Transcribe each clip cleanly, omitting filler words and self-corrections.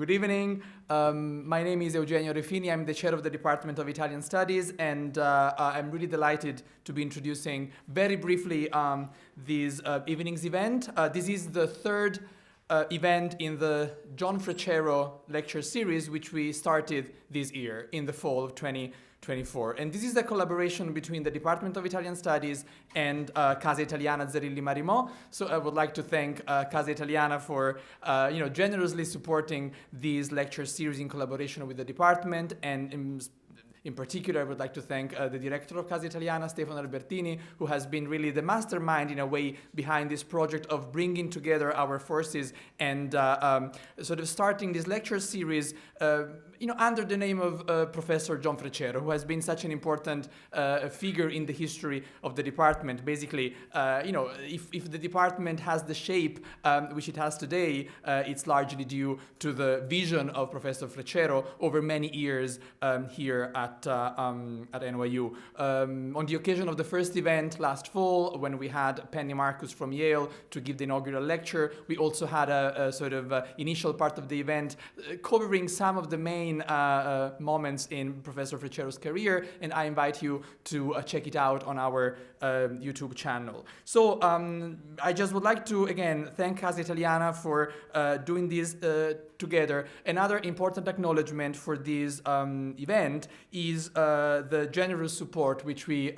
Good evening. My name is Eugenio Refini. I'm the chair of the Department of Italian Studies, and I'm really delighted to be introducing very briefly this evening's event. This is the third event in the John Freccero lecture series, which we started this year in the fall of 2024. And this is a collaboration between the Department of Italian Studies and Casa Italiana Zerilli Marimò. So I would like to thank Casa Italiana for generously supporting this lecture series in collaboration with the department, and in particular, I would like to thank the director of Casa Italiana, Stefano Albertini, who has been really the mastermind, in a way, behind this project of bringing together our forces and sort of starting this lecture series under the name of Professor John Freccero, who has been such an important figure in the history of the department. Basically, if the department has the shape which it has today, it's largely due to the vision of Professor Freccero over many years here at NYU. On the occasion of the first event last fall, when we had Penny Marcus from Yale to give the inaugural lecture, we also had a sort of initial part of the event covering some of the main moments in Professor Freccero's career, and I invite you to check it out on our YouTube channel. So I just would like to again thank Casa Italiana for doing this together. Another important acknowledgement for this event is the generous support which we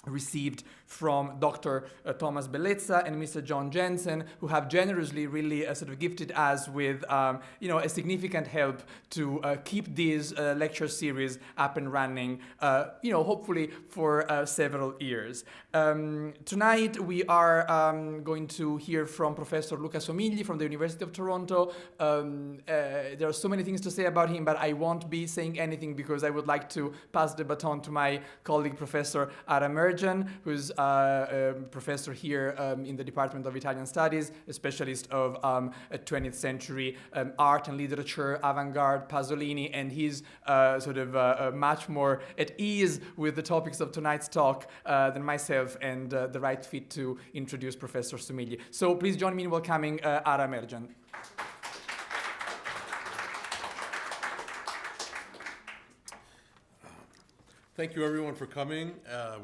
received from Dr. Thomas Bellezza and Mr. John Jensen, who have generously really sort of gifted us with a significant help to keep this lecture series up and running, hopefully for several years. Tonight we are going to hear from Professor Luca Somigli from the University of Toronto. There are so many things to say about him, but I won't be saying anything because I would like to pass the baton to my colleague, Professor Aracne, who's a professor here in the Department of Italian Studies, a specialist of 20th century art and literature, avant-garde, Pasolini, and he's much more at ease with the topics of tonight's talk than myself, and the right fit to introduce Professor Somigli. So please join me in welcoming Aracne. Thank you, everyone, for coming.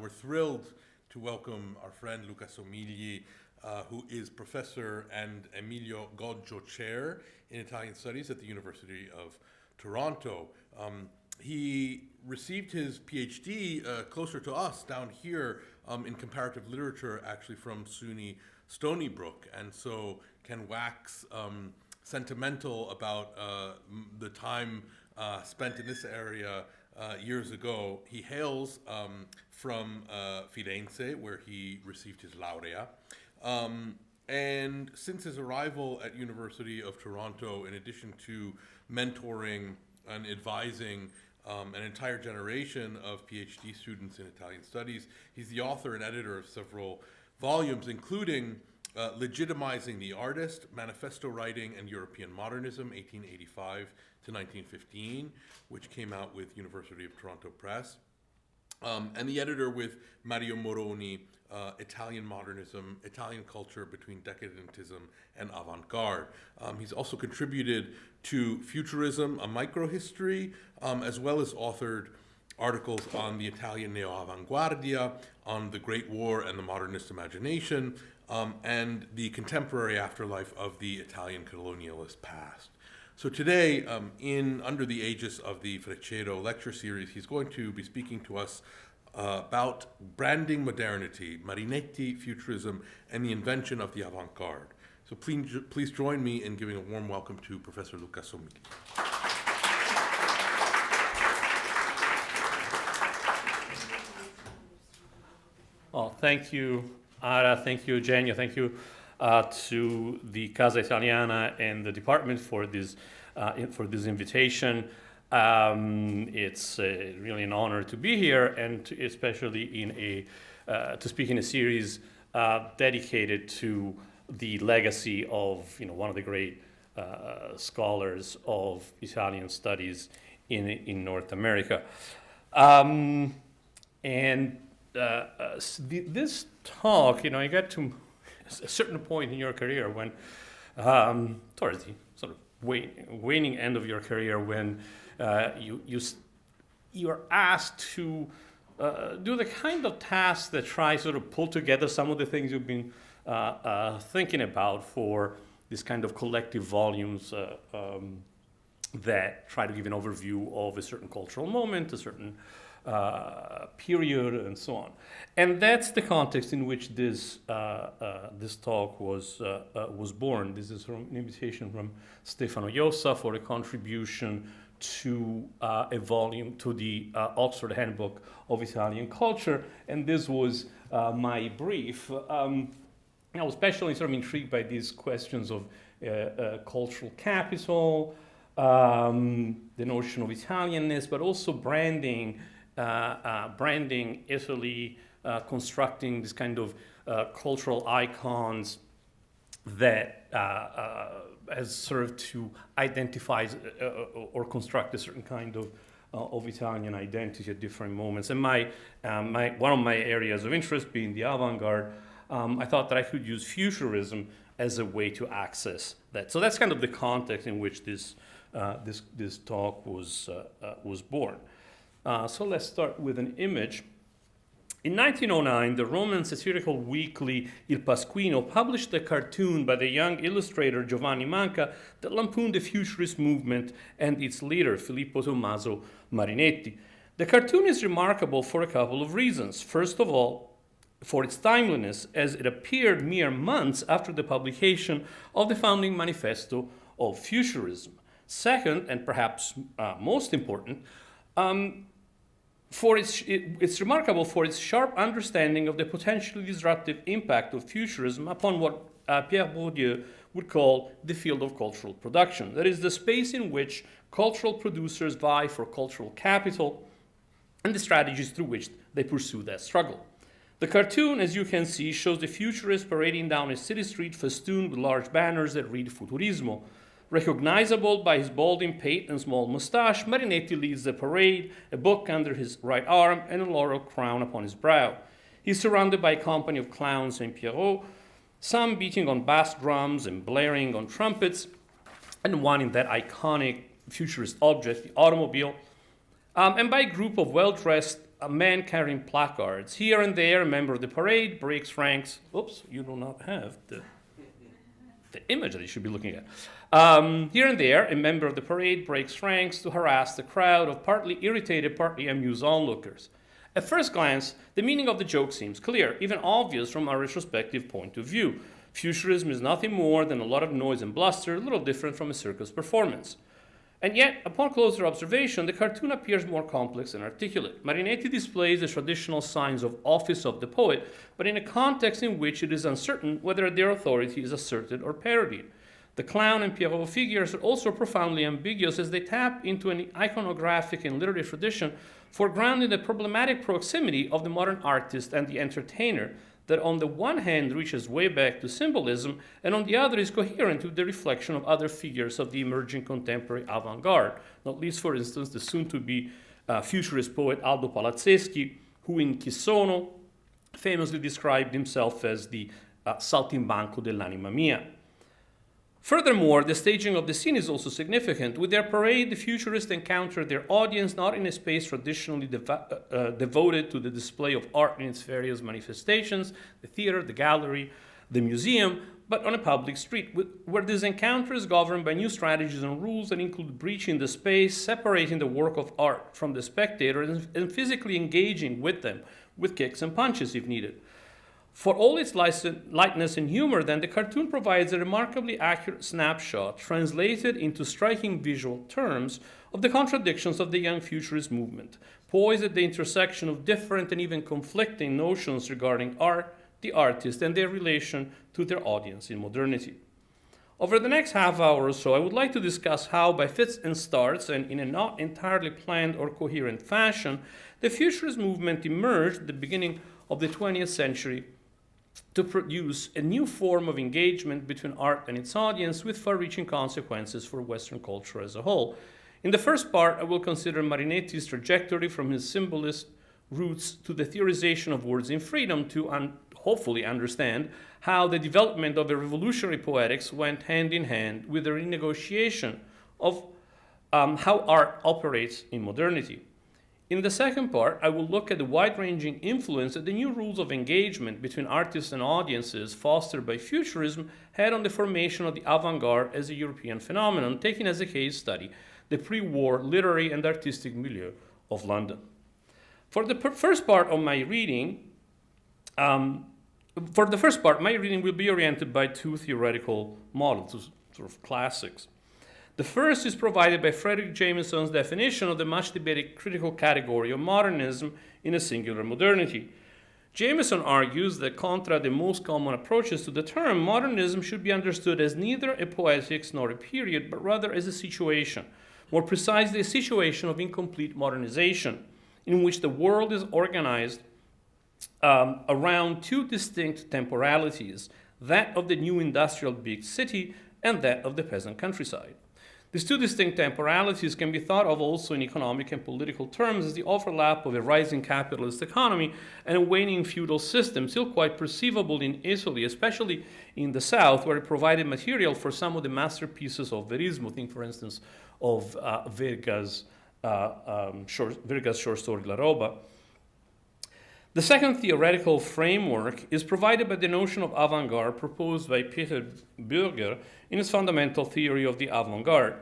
We're thrilled to welcome our friend Luca Somigli, who is professor and Emilio Goggio Chair in Italian Studies at the University of Toronto. He received his PhD closer to us down here in comparative literature, actually from SUNY Stony Brook, and so can wax sentimental about the time spent in this area years ago. He hails from Firenze, where he received his laurea. And since his arrival at University of Toronto, in addition to mentoring and advising an entire generation of PhD students in Italian studies, he's the author and editor of several volumes, including Legitimizing the Artist, Manifesto Writing and European Modernism, 1885 to 1915, which came out with University of Toronto Press, and the editor with Mario Moroni, Italian Modernism, Italian Culture Between Decadentism and Avant-Garde. He's also contributed to Futurism, a Microhistory, as well as authored articles on the Italian neo-avant-guardia, on the Great War and the modernist imagination, and the contemporary afterlife of the Italian colonialist past. So today, under the aegis of the Freccero lecture series, he's going to be speaking to us about branding modernity, Marinetti, Futurism, and the invention of the avant-garde. So please join me in giving a warm welcome to Professor Luca Somigli. Well, thank you, Ara. Thank you, Eugenio. Thank you to the Casa Italiana and the department for this invitation. It's really an honor to be here, and especially to speak in a series dedicated to the legacy of one of the great scholars of Italian studies in North America. This talk, you got to a certain point in your career when, towards the sort of waning end of your career when you're asked to do the kind of task that tries sort of pull together some of the things you've been thinking about for this kind of collective volumes that try to give an overview of a certain cultural moment, a certain period, and so on. And that's the context in which this talk was born. This is from an invitation from Stefano Iossa for a contribution to a volume, to the Oxford Handbook of Italian Culture, and this was my brief. I was especially sort of intrigued by these questions of cultural capital, the notion of Italianness, but also branding Italy, constructing this kind of cultural icons that has served to identify or construct a certain kind of Italian identity at different moments. And one of my areas of interest being the avant-garde, I thought that I could use Futurism as a way to access that. So that's kind of the context in which this talk was born. So let's start with an image. In 1909, the Roman satirical weekly Il Pasquino published a cartoon by the young illustrator Giovanni Manca that lampooned the Futurist movement and its leader, Filippo Tommaso Marinetti. The cartoon is remarkable for a couple of reasons. First of all, for its timeliness, as it appeared mere months after the publication of the founding manifesto of Futurism. Second, and perhaps most important, it's remarkable for its sharp understanding of the potentially disruptive impact of Futurism upon what Pierre Bourdieu would call the field of cultural production. That is, the space in which cultural producers vie for cultural capital and the strategies through which they pursue that struggle. The cartoon, as you can see, shows the futurist parading down a city street festooned with large banners that read Futurismo. Recognizable by his balding pate and small mustache, Marinetti leads the parade, a book under his right arm and a laurel crown upon his brow. He's surrounded by a company of clowns and pierrots, some beating on bass drums and blaring on trumpets, and one in that iconic futurist object, the automobile, and by a group of well-dressed men carrying placards. Here and there, a member of the parade breaks ranks. Oops, you do not have the image that you should be looking at. Here and there, a member of the parade breaks ranks to harass the crowd of partly irritated, partly amused onlookers. At first glance, the meaning of the joke seems clear, even obvious from our retrospective point of view. Futurism is nothing more than a lot of noise and bluster, a little different from a circus performance. And yet, upon closer observation, the cartoon appears more complex and articulate. Marinetti displays the traditional signs of office of the poet, but in a context in which it is uncertain whether their authority is asserted or parodied. The clown and pierrot figures are also profoundly ambiguous as they tap into an iconographic and literary tradition foregrounding the problematic proximity of the modern artist and the entertainer that on the one hand reaches way back to symbolism and on the other is coherent with the reflection of other figures of the emerging contemporary avant-garde, not least, for instance, the soon-to-be futurist poet Aldo Palazzeschi, who in Chi sono famously described himself as the saltimbanco dell'anima mia. Furthermore, the staging of the scene is also significant. With their parade, the futurists encounter their audience not in a space traditionally devoted to the display of art in its various manifestations, the theater, the gallery, the museum, but on a public street, where this encounter is governed by new strategies and rules that include breaching the space, separating the work of art from the spectator, and physically engaging with them, with kicks and punches if needed. For all its lightness and humor, then, the cartoon provides a remarkably accurate snapshot, translated into striking visual terms, of the contradictions of the young futurist movement, poised at the intersection of different and even conflicting notions regarding art, the artist, and their relation to their audience in modernity. Over the next half hour or so, I would like to discuss how, by fits and starts, and in a not entirely planned or coherent fashion, the futurist movement emerged at the beginning of the 20th century to produce a new form of engagement between art and its audience with far-reaching consequences for Western culture as a whole. In the first part, I will consider Marinetti's trajectory from his symbolist roots to the theorization of words in freedom to hopefully understand how the development of the revolutionary poetics went hand in hand with the renegotiation of how art operates in modernity. In the second part, I will look at the wide-ranging influence that the new rules of engagement between artists and audiences fostered by Futurism had on the formation of the avant-garde as a European phenomenon, taking as a case study the pre-war literary and artistic milieu of London. For the first part of my reading, my reading will be oriented by two theoretical models, two sort of classics. The first is provided by Frederick Jameson's definition of the much debated critical category of modernism in a singular modernity. Jameson argues that, contra the most common approaches to the term, modernism should be understood as neither a poetics nor a period, but rather as a situation, more precisely a situation of incomplete modernization, in which the world is organized around two distinct temporalities, that of the new industrial big city and that of the peasant countryside. These two distinct temporalities can be thought of also in economic and political terms as the overlap of a rising capitalist economy and a waning feudal system, still quite perceivable in Italy, especially in the south, where it provided material for some of the masterpieces of Verismo. Think, for instance, of Verga's short story La Roba. The second theoretical framework is provided by the notion of avant-garde proposed by Peter Bürger in his fundamental theory of the avant-garde.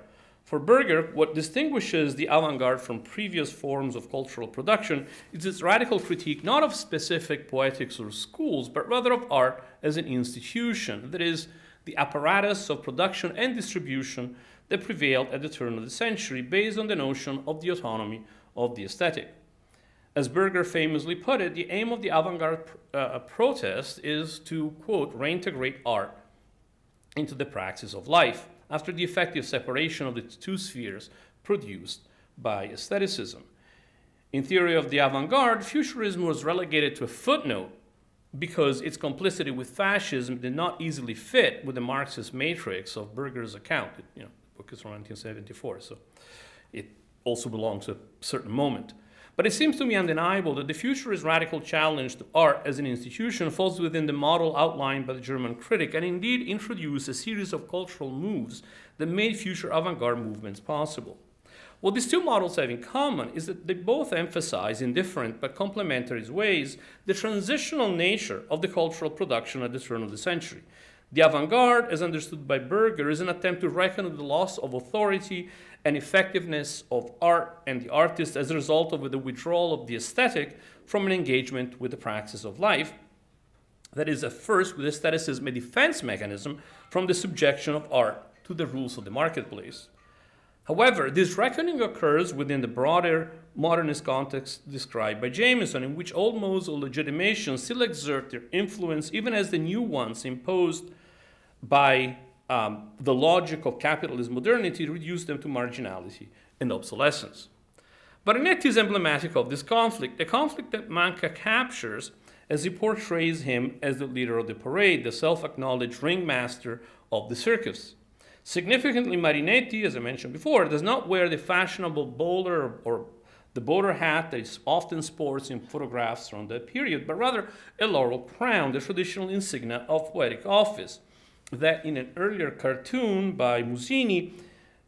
For Bürger, what distinguishes the avant-garde from previous forms of cultural production is its radical critique not of specific poetics or schools, but rather of art as an institution, that is, the apparatus of production and distribution that prevailed at the turn of the century, based on the notion of the autonomy of the aesthetic. As Bürger famously put it, the aim of the avant-garde protest is to, quote, reintegrate art into the praxis of life after the effective separation of the two spheres produced by aestheticism. In theory of the avant-garde, Futurism was relegated to a footnote because its complicity with fascism did not easily fit with the Marxist matrix of Bürger's account. The book is from 1974, so it also belongs to a certain moment. But it seems to me undeniable that the Futurist radical challenge to art as an institution falls within the model outlined by the German critic, and indeed introduced a series of cultural moves that made future avant-garde movements possible. What these two models have in common is that they both emphasize, in different but complementary ways, the transitional nature of the cultural production at the turn of the century. The avant-garde, as understood by Bürger, is an attempt to reckon with the loss of authority and effectiveness of art and the artist as a result of the withdrawal of the aesthetic from an engagement with the praxis of life. That is, at first, with aestheticism a defense mechanism from the subjection of art to the rules of the marketplace. However, this reckoning occurs within the broader modernist context described by Jameson, in which old modes of legitimation still exert their influence, even as the new ones imposed by the logic of capitalist modernity reduce them to marginality and obsolescence. Marinetti is emblematic of this conflict, a conflict that Manca captures as he portrays him as the leader of the parade, the self-acknowledged ringmaster of the circus. Significantly, Marinetti, as I mentioned before, does not wear the fashionable bowler or the bowler hat that is often sports in photographs from that period, but rather a laurel crown, the traditional insignia of poetic office, that in an earlier cartoon by Mussini,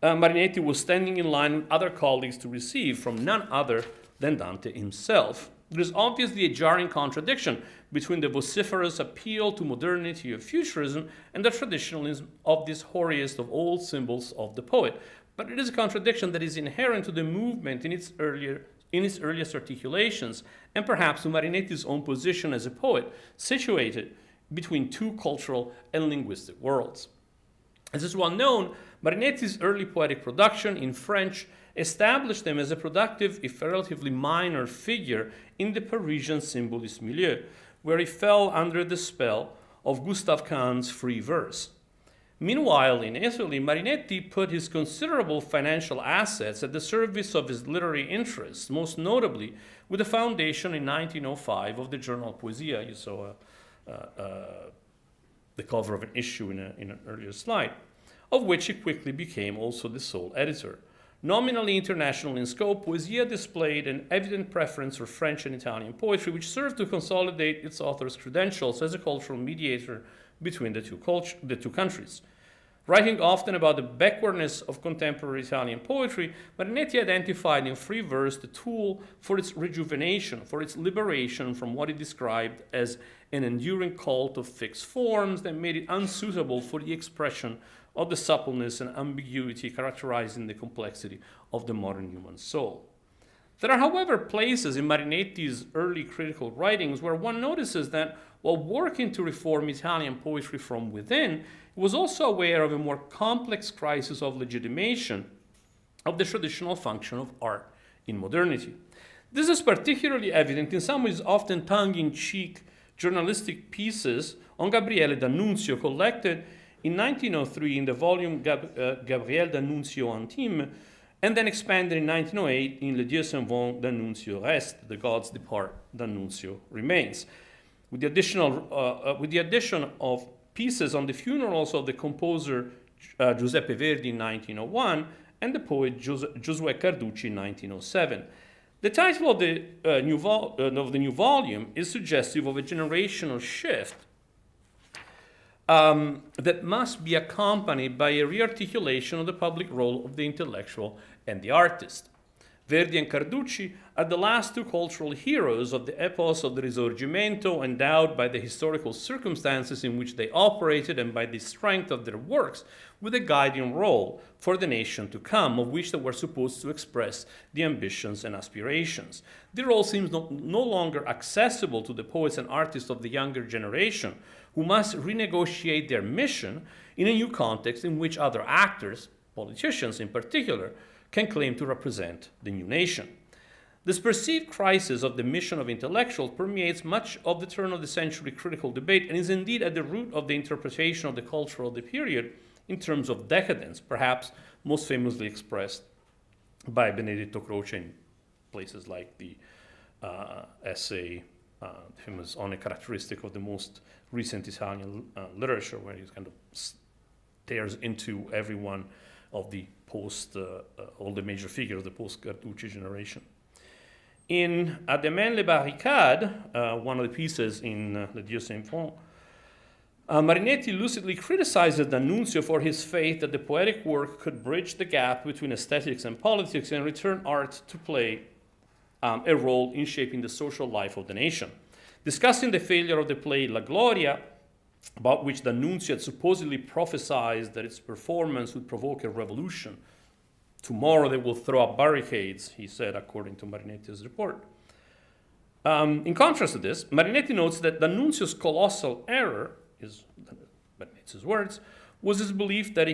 Marinetti was standing in line with other colleagues to receive from none other than Dante himself. There is obviously a jarring contradiction between the vociferous appeal to modernity of Futurism and the traditionalism of this hoariest of all symbols of the poet. But it is a contradiction that is inherent to the movement in its earliest articulations, and perhaps to Marinetti's own position as a poet, situated between two cultural and linguistic worlds. As is well known, Marinetti's early poetic production in French established him as a productive, if relatively minor, figure in the Parisian symbolist milieu, where he fell under the spell of Gustav Kahn's free verse. Meanwhile, in Italy, Marinetti put his considerable financial assets at the service of his literary interests, most notably with the foundation in 1905 of the journal Poesia. You saw the cover of an issue in an earlier slide, of which he quickly became also the sole editor. Nominally international in scope, Poesia displayed an evident preference for French and Italian poetry, which served to consolidate its author's credentials as a cultural mediator between the two countries. Writing often about the backwardness of contemporary Italian poetry, Marinetti identified in free verse the tool for its rejuvenation, for its liberation from what he described as an enduring cult of fixed forms that made it unsuitable for the expression of the suppleness and ambiguity characterizing the complexity of the modern human soul. There are, however, places in Marinetti's early critical writings where one notices that while working to reform Italian poetry from within, he was also aware of a more complex crisis of legitimation of the traditional function of art in modernity. This is particularly evident in some of his often tongue-in-cheek journalistic pieces on Gabriele D'Annunzio, collected in 1903 in the volume Gabriele D'Annunzio Intime, and then expanded in 1908 in Le Dieu s'en vont, D'Annunzio reste, The Gods Depart, D'Annunzio Remains, with the addition of pieces on the funerals of the composer Giuseppe Verdi in 1901 and the poet Giosuè Carducci in 1907. The title of the new volume is suggestive of a generational shift that must be accompanied by a rearticulation of the public role of the intellectual and the artist. Verdi and Carducci are the last two cultural heroes of the epos of the Risorgimento, endowed by the historical circumstances in which they operated and by the strength of their works with a guiding role for the nation to come, of which they were supposed to express the ambitions and aspirations. Their role seems no longer accessible to the poets and artists of the younger generation, who must renegotiate their mission in a new context in which other actors, politicians in particular, can claim to represent the new nation. This perceived crisis of the mission of intellectuals permeates much of the turn of the century critical debate and is indeed at the root of the interpretation of the culture of the period in terms of decadence, perhaps most famously expressed by Benedetto Croce in places like the essay famous on a characteristic of the most recent Italian literature, where he kind of stares into every one of the all the major figures of the post-Carducci generation. In À demain les barricades, one of the pieces in Le Dieu s'en vont, Marinetti lucidly criticizes D'Annunzio for his faith that the poetic work could bridge the gap between aesthetics and politics and return art to play a role in shaping the social life of the nation. Discussing the failure of the play La Gloria, about which D'Annunzio had supposedly prophesied that its performance would provoke a revolution. Tomorrow they will throw up barricades, he said, according to Marinetti's report. In contrast to this, Marinetti notes that D'Annunzio's colossal error, Marinetti's words, was his belief that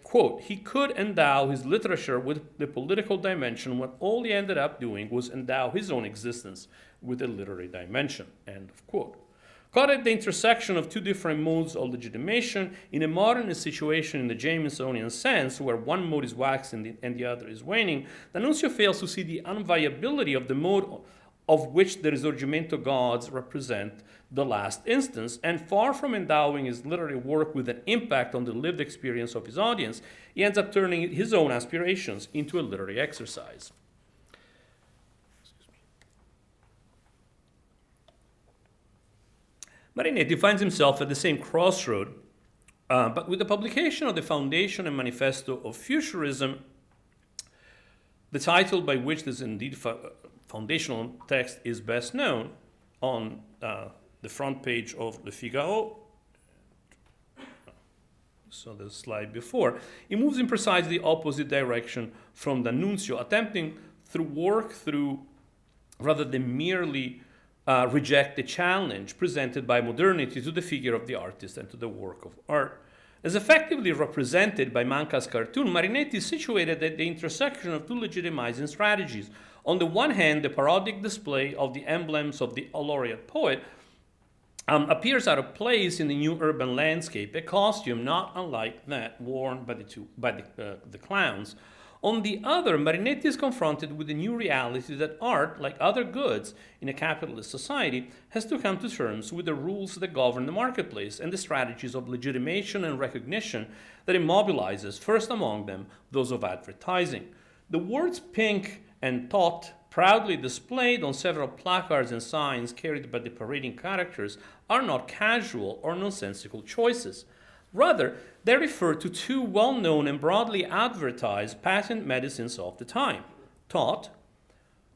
quote, he could endow his literature with the political dimension when all he ended up doing was endow his own existence with a literary dimension, end of quote. Caught at the intersection of two different modes of legitimation, in a modernist situation in the Jamesonian sense, where one mode is waxing and the other is waning, D'Annunzio fails to see the unviability of the mode of which the Risorgimento gods represent the last instance, and far from endowing his literary work with an impact on the lived experience of his audience, he ends up turning his own aspirations into a literary exercise. Marinetti finds himself at the same crossroad, but with the publication of the Foundation and Manifesto of Futurism, the title by which this indeed foundational text is best known, on the front page of Le Figaro, so the slide before, it moves in precisely the opposite direction from D'Annunzio, attempting rather than merely reject the challenge presented by modernity to the figure of the artist and to the work of art. As effectively represented by Manca's cartoon, Marinetti is situated at the intersection of two legitimizing strategies. On the one hand, the parodic display of the emblems of the laureate poet appears out of place in the new urban landscape, a costume not unlike that worn by the clowns On the other, Marinetti is confronted with the new reality that art, like other goods in a capitalist society, has to come to terms with the rules that govern the marketplace and the strategies of legitimation and recognition that it mobilizes, first among them, those of advertising. The words pink and thought, proudly displayed on several placards and signs carried by the parading characters, are not casual or nonsensical choices. Rather, they refer to two well-known and broadly advertised patent medicines of the time. Thought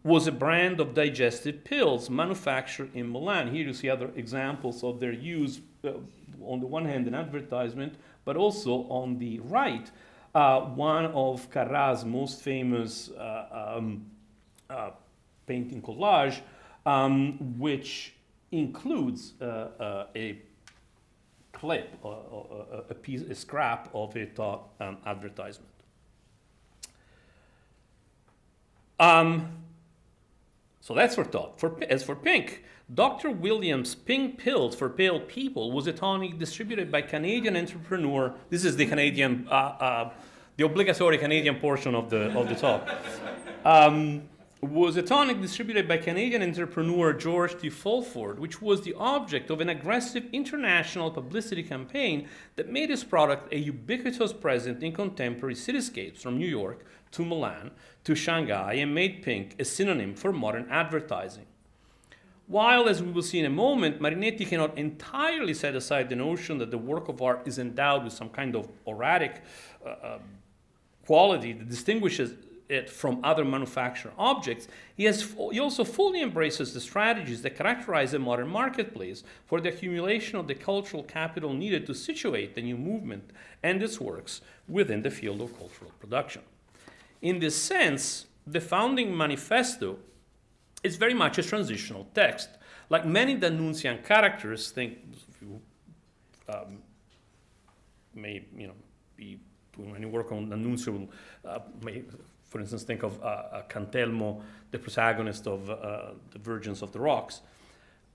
was a brand of digestive pills manufactured in Milan. Here you see other examples of their use, on the one hand, in advertisement, but also on the right, one of Carrat's most famous painting collage, which includes a clip, a scrap of a thought advertisement. So that's for thought. As for pink, Dr. Williams' pink pills for pale people was a tonic distributed by Canadian entrepreneur. This is the Canadian, the obligatory Canadian portion of the talk. Was a tonic distributed by Canadian entrepreneur George T. Fulford, which was the object of an aggressive international publicity campaign that made his product a ubiquitous presence in contemporary cityscapes from New York to Milan to Shanghai, and made pink a synonym for modern advertising. While, as we will see in a moment, Marinetti cannot entirely set aside the notion that the work of art is endowed with some kind of auratic quality that distinguishes it from other manufactured objects, he also fully embraces the strategies that characterize the modern marketplace for the accumulation of the cultural capital needed to situate the new movement and its works within the field of cultural production. In this sense, the founding Manifesto is very much a transitional text. Like many D'Annunzian characters, think you may be doing any work on D'Annunzio, may, for instance, think of Cantelmo, the protagonist of The Virgins of the Rocks.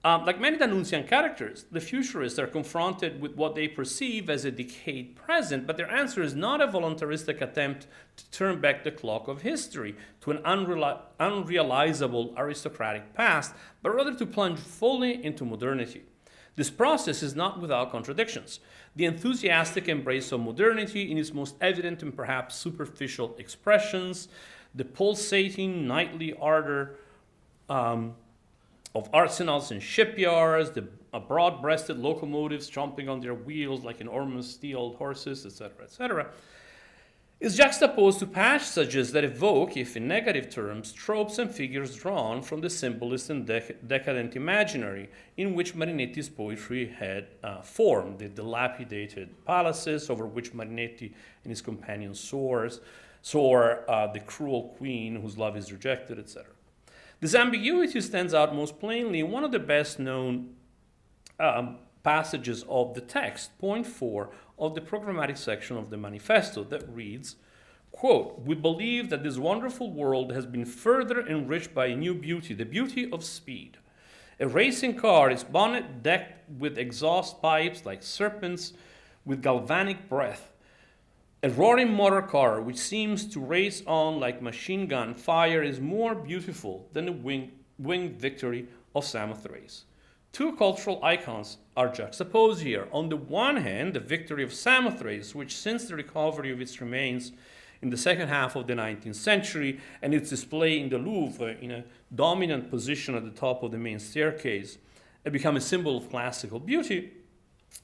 Like many D'Annunzian characters, the futurists are confronted with what they perceive as a decayed present, but their answer is not a voluntaristic attempt to turn back the clock of history to an unrealizable aristocratic past, but rather to plunge fully into modernity. This process is not without contradictions. The enthusiastic embrace of modernity in its most evident and perhaps superficial expressions, the pulsating nightly ardor of arsenals and shipyards, the broad-breasted locomotives chomping on their wheels like enormous steel horses, etc., is juxtaposed to passages that evoke, if in negative terms, tropes and figures drawn from the symbolist and decadent imaginary in which Marinetti's poetry had formed, the dilapidated palaces over which Marinetti and his companions soar, the cruel queen whose love is rejected, etc. This ambiguity stands out most plainly in one of the best-known passages of the text, point 4 of the programmatic section of the Manifesto, that reads, quote, "We believe that this wonderful world has been further enriched by a new beauty, the beauty of speed. A racing car, its bonnet decked with exhaust pipes like serpents with galvanic breath. A roaring motor car which seems to race on like machine gun fire is more beautiful than the winged victory of Samothrace." Two cultural icons are juxtaposed here. On the one hand, the victory of Samothrace, which since the recovery of its remains in the second half of the 19th century and its display in the Louvre in a dominant position at the top of the main staircase, had become a symbol of classical beauty.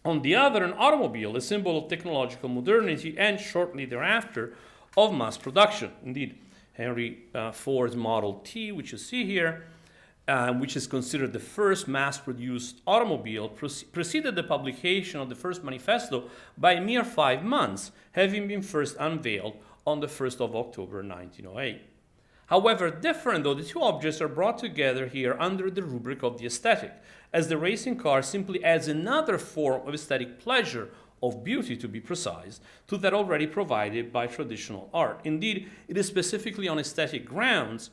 On the other, an automobile, a symbol of technological modernity, and shortly thereafter, of mass production. Indeed, Henry Ford's Model T, which you see here, which is considered the first mass-produced automobile, preceded the publication of the first manifesto by a mere 5 months, having been first unveiled on the 1st of October 1908. However, different though, the two objects are brought together here under the rubric of the aesthetic, as the racing car simply adds another form of aesthetic pleasure, of beauty to be precise, to that already provided by traditional art. Indeed, it is specifically on aesthetic grounds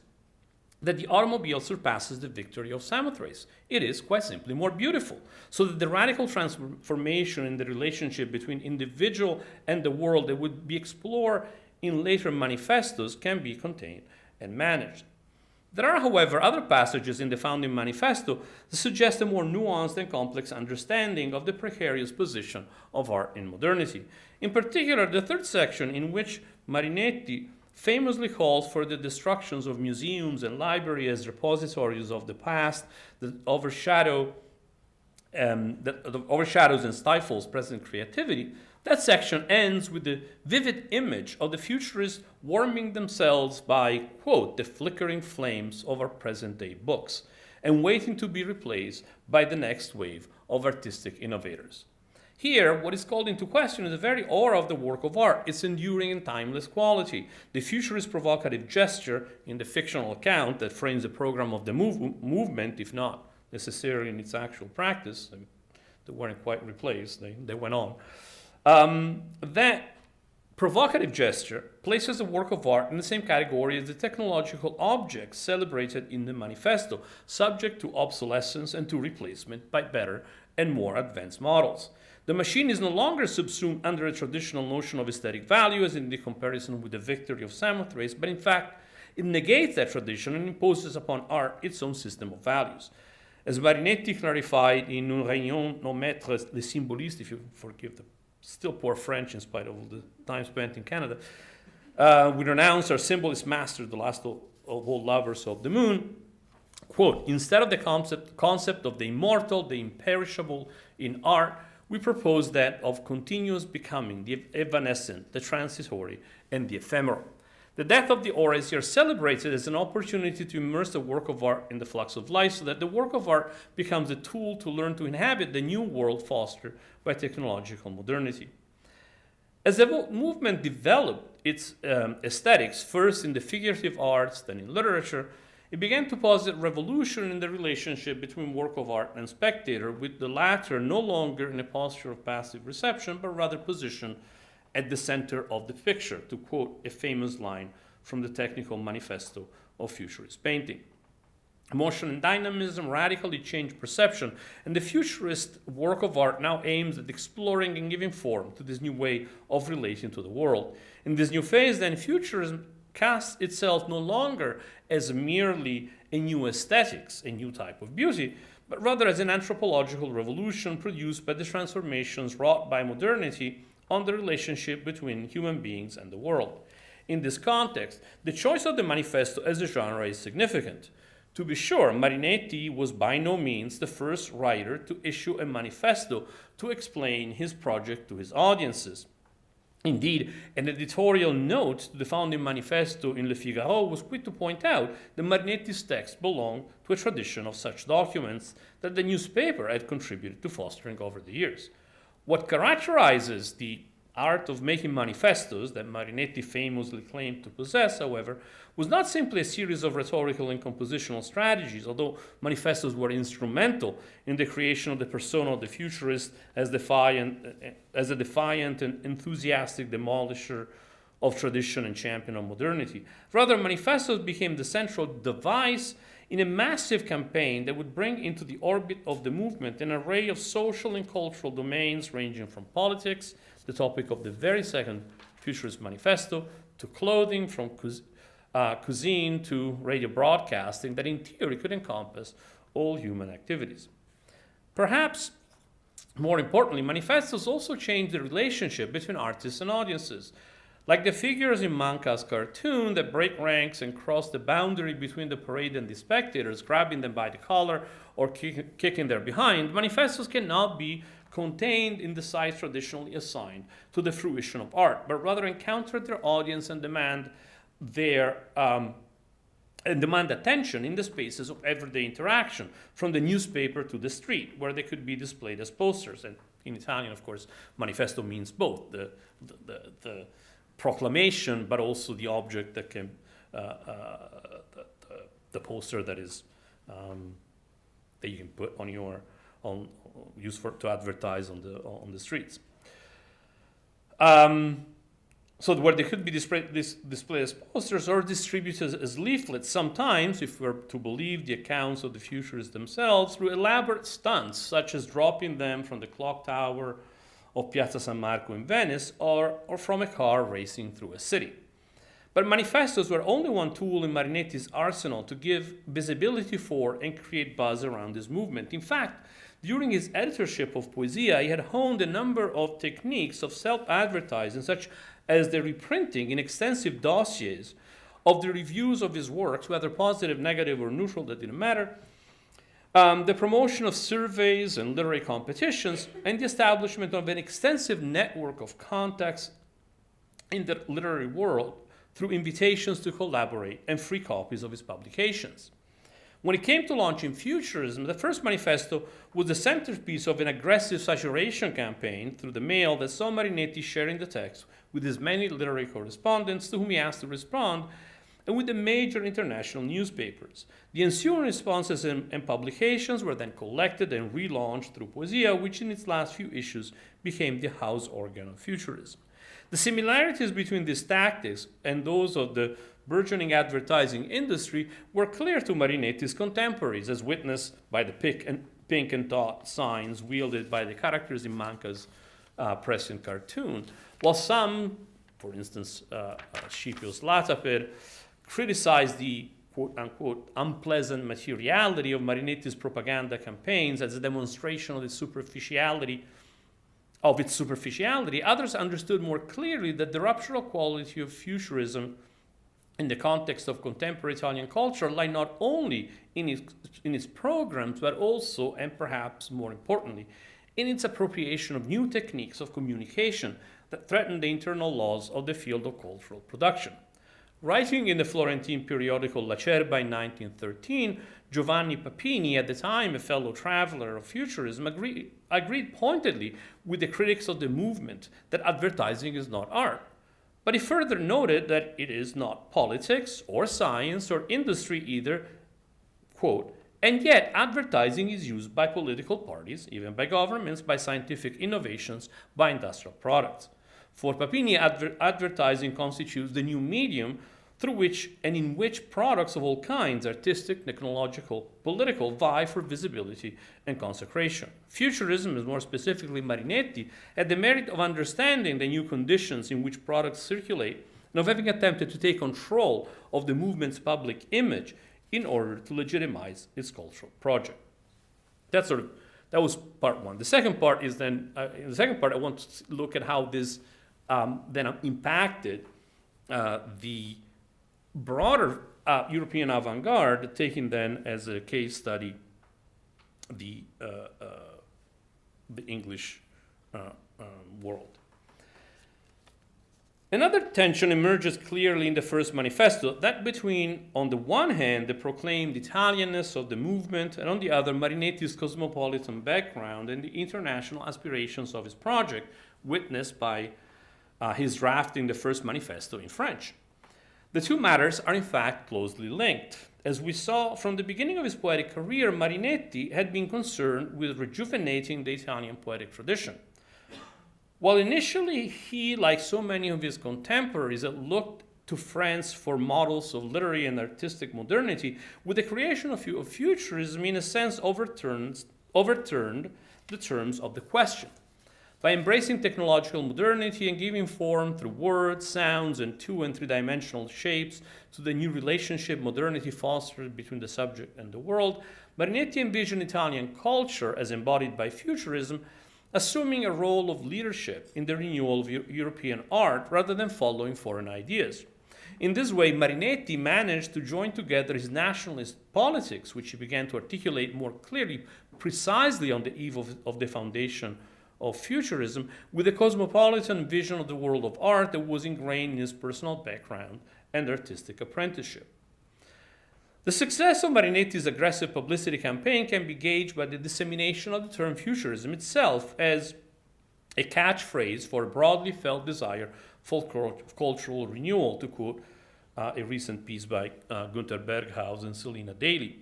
that the automobile surpasses the victory of Samothrace. It is, quite simply, more beautiful. So that the radical transformation in the relationship between individual and the world that would be explored in later manifestos can be contained and managed. There are, however, other passages in the founding manifesto that suggest a more nuanced and complex understanding of the precarious position of art in modernity. In particular, the third section, in which Marinetti famously calls for the destructions of museums and libraries as repositories of the past that overshadows and stifles present creativity, that section ends with the vivid image of the futurists warming themselves by, quote, the flickering flames of our present-day books, and waiting to be replaced by the next wave of artistic innovators. Here, what is called into question is the very aura of the work of art, its enduring and timeless quality. The futurist provocative gesture in the fictional account that frames the program of the movement, if not necessarily in its actual practice, they weren't quite replaced, they went on. That provocative gesture places the work of art in the same category as the technological objects celebrated in the manifesto, subject to obsolescence and to replacement by better and more advanced models. The machine is no longer subsumed under a traditional notion of aesthetic value, as in the comparison with the victory of Samothrace, but in fact, it negates that tradition and imposes upon art its own system of values. As Marinetti clarified in Une réunion nos maîtres les symbolistes, if you forgive the still poor French in spite of all the time spent in Canada, we renounce our symbolist master, the last of all lovers of the moon. Quote, instead of the concept of the immortal, the imperishable in art, we propose that of continuous becoming, the evanescent, the transitory, and the ephemeral. The death of the aura is here celebrated as an opportunity to immerse the work of art in the flux of life so that the work of art becomes a tool to learn to inhabit the new world fostered by technological modernity. As the movement developed its aesthetics, first in the figurative arts, then in literature, it began to posit revolution in the relationship between work of art and spectator, with the latter no longer in a posture of passive reception, but rather positioned at the center of the picture, to quote a famous line from the technical manifesto of futurist painting. Motion and dynamism radically changed perception, and the futurist work of art now aims at exploring and giving form to this new way of relating to the world. In this new phase, then, futurism casts itself no longer as merely a new aesthetics, a new type of beauty, but rather as an anthropological revolution produced by the transformations wrought by modernity on the relationship between human beings and the world. In this context, the choice of the manifesto as a genre is significant. To be sure, Marinetti was by no means the first writer to issue a manifesto to explain his project to his audiences. Indeed, an editorial note to the founding manifesto in Le Figaro was quick to point out that Marinetti's text belonged to a tradition of such documents that the newspaper had contributed to fostering over the years. What characterizes the art of making manifestos that Marinetti famously claimed to possess, however, was not simply a series of rhetorical and compositional strategies, although manifestos were instrumental in the creation of the persona of the futurist as a defiant and enthusiastic demolisher of tradition and champion of modernity. Rather, manifestos became the central device in a massive campaign that would bring into the orbit of the movement an array of social and cultural domains ranging from politics, the topic of the very second Futurist Manifesto, to clothing, from cuisine to radio broadcasting, that in theory could encompass all human activities. Perhaps more importantly, manifestos also changed the relationship between artists and audiences. Like the figures in Manca's cartoon that break ranks and cross the boundary between the parade and the spectators, grabbing them by the collar or kicking their behind, manifestos cannot be contained in the size traditionally assigned to the fruition of art, but rather encounter their audience and demand attention in the spaces of everyday interaction, from the newspaper to the street, where they could be displayed as posters. And in Italian, of course, manifesto means both the proclamation, but also the object that can, the poster that is that you can put on your used to advertise on the streets. So where they could be displayed as posters or distributed as leaflets, sometimes, if we're to believe the accounts of the futurists themselves, through elaborate stunts, such as dropping them from the clock tower of Piazza San Marco in Venice, or from a car racing through a city. But manifestos were only one tool in Marinetti's arsenal to give visibility for and create buzz around this movement. In fact, during his editorship of Poesia, he had honed a number of techniques of self-advertising, such as the reprinting in extensive dossiers of the reviews of his works, whether positive, negative, or neutral, that didn't matter, the promotion of surveys and literary competitions, and the establishment of an extensive network of contacts in the literary world through invitations to collaborate and free copies of his publications. When it came to launching Futurism, the first manifesto was the centerpiece of an aggressive saturation campaign through the mail that saw Marinetti sharing the text with his many literary correspondents to whom he asked to respond, and with the major international newspapers. The ensuing responses and publications were then collected and relaunched through Poesia, which in its last few issues became the house organ of Futurism. The similarities between these tactics and those of the burgeoning advertising industry were clear to Marinetti's contemporaries, as witnessed by the pink and dot signs wielded by the characters in Manca's prescient cartoon. While some, for instance, Scipio's Latapir, criticized the quote-unquote unpleasant materiality of Marinetti's propaganda campaigns as a demonstration of its superficiality, others understood more clearly that the ruptural quality of Futurism in the context of contemporary Italian culture lie not only in its programs, but also, and perhaps more importantly, in its appropriation of new techniques of communication that threaten the internal laws of the field of cultural production. Writing in the Florentine periodical La Cerba in 1913, Giovanni Papini, at the time a fellow traveler of Futurism, agreed pointedly with the critics of the movement that advertising is not art. But he further noted that it is not politics or science or industry either, quote, and yet advertising is used by political parties, even by governments, by scientific innovations, by industrial products. For Papini, advertising constitutes the new medium through which and in which products of all kinds, artistic, technological, political, vie for visibility and consecration. Futurism, and more specifically Marinetti, had the merit of understanding the new conditions in which products circulate and of having attempted to take control of the movement's public image in order to legitimize its cultural project. That was part one. The second part is then, in the second part, I want to look at how this then impacted the broader European avant-garde, taking then as a case study the English world. Another tension emerges clearly in the first manifesto, that between, on the one hand, the proclaimed Italianness of the movement, and on the other, Marinetti's cosmopolitan background and the international aspirations of his project, witnessed by his drafting the first manifesto in French. The two matters are in fact closely linked. As we saw from the beginning of his poetic career, Marinetti had been concerned with rejuvenating the Italian poetic tradition. While initially he, like so many of his contemporaries, looked to France for models of literary and artistic modernity, with the creation of Futurism, in a sense, overturned the terms of the question. By embracing technological modernity and giving form through words, sounds, and two- and three-dimensional shapes to the new relationship modernity fostered between the subject and the world, Marinetti envisioned Italian culture, as embodied by Futurism, assuming a role of leadership in the renewal of European art rather than following foreign ideas. In this way, Marinetti managed to join together his nationalist politics, which he began to articulate more clearly precisely on the eve of the foundation of Futurism, with a cosmopolitan vision of the world of art that was ingrained in his personal background and artistic apprenticeship. The success of Marinetti's aggressive publicity campaign can be gauged by the dissemination of the term Futurism itself as a catchphrase for a broadly felt desire for cultural renewal, to quote a recent piece by Gunther Berghaus and Selina Daly.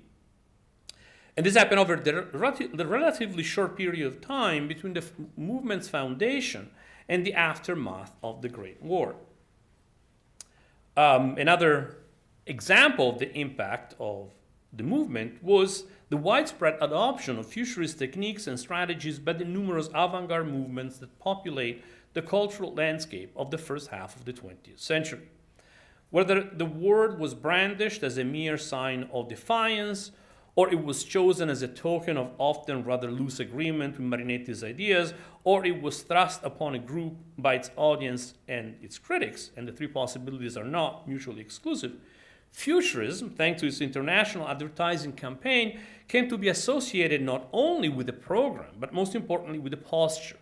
And this happened over the relatively short period of time between the movement's foundation and the aftermath of the Great War. Another example of the impact of the movement was the widespread adoption of futurist techniques and strategies by the numerous avant-garde movements that populate the cultural landscape of the first half of the 20th century. whether the word was brandished as a mere sign of defiance, or it was chosen as a token of often rather loose agreement with Marinetti's ideas, or it was thrust upon a group by its audience and its critics, and the three possibilities are not mutually exclusive. Futurism, thanks to its international advertising campaign, came to be associated not only with the program, but most importantly with the posture,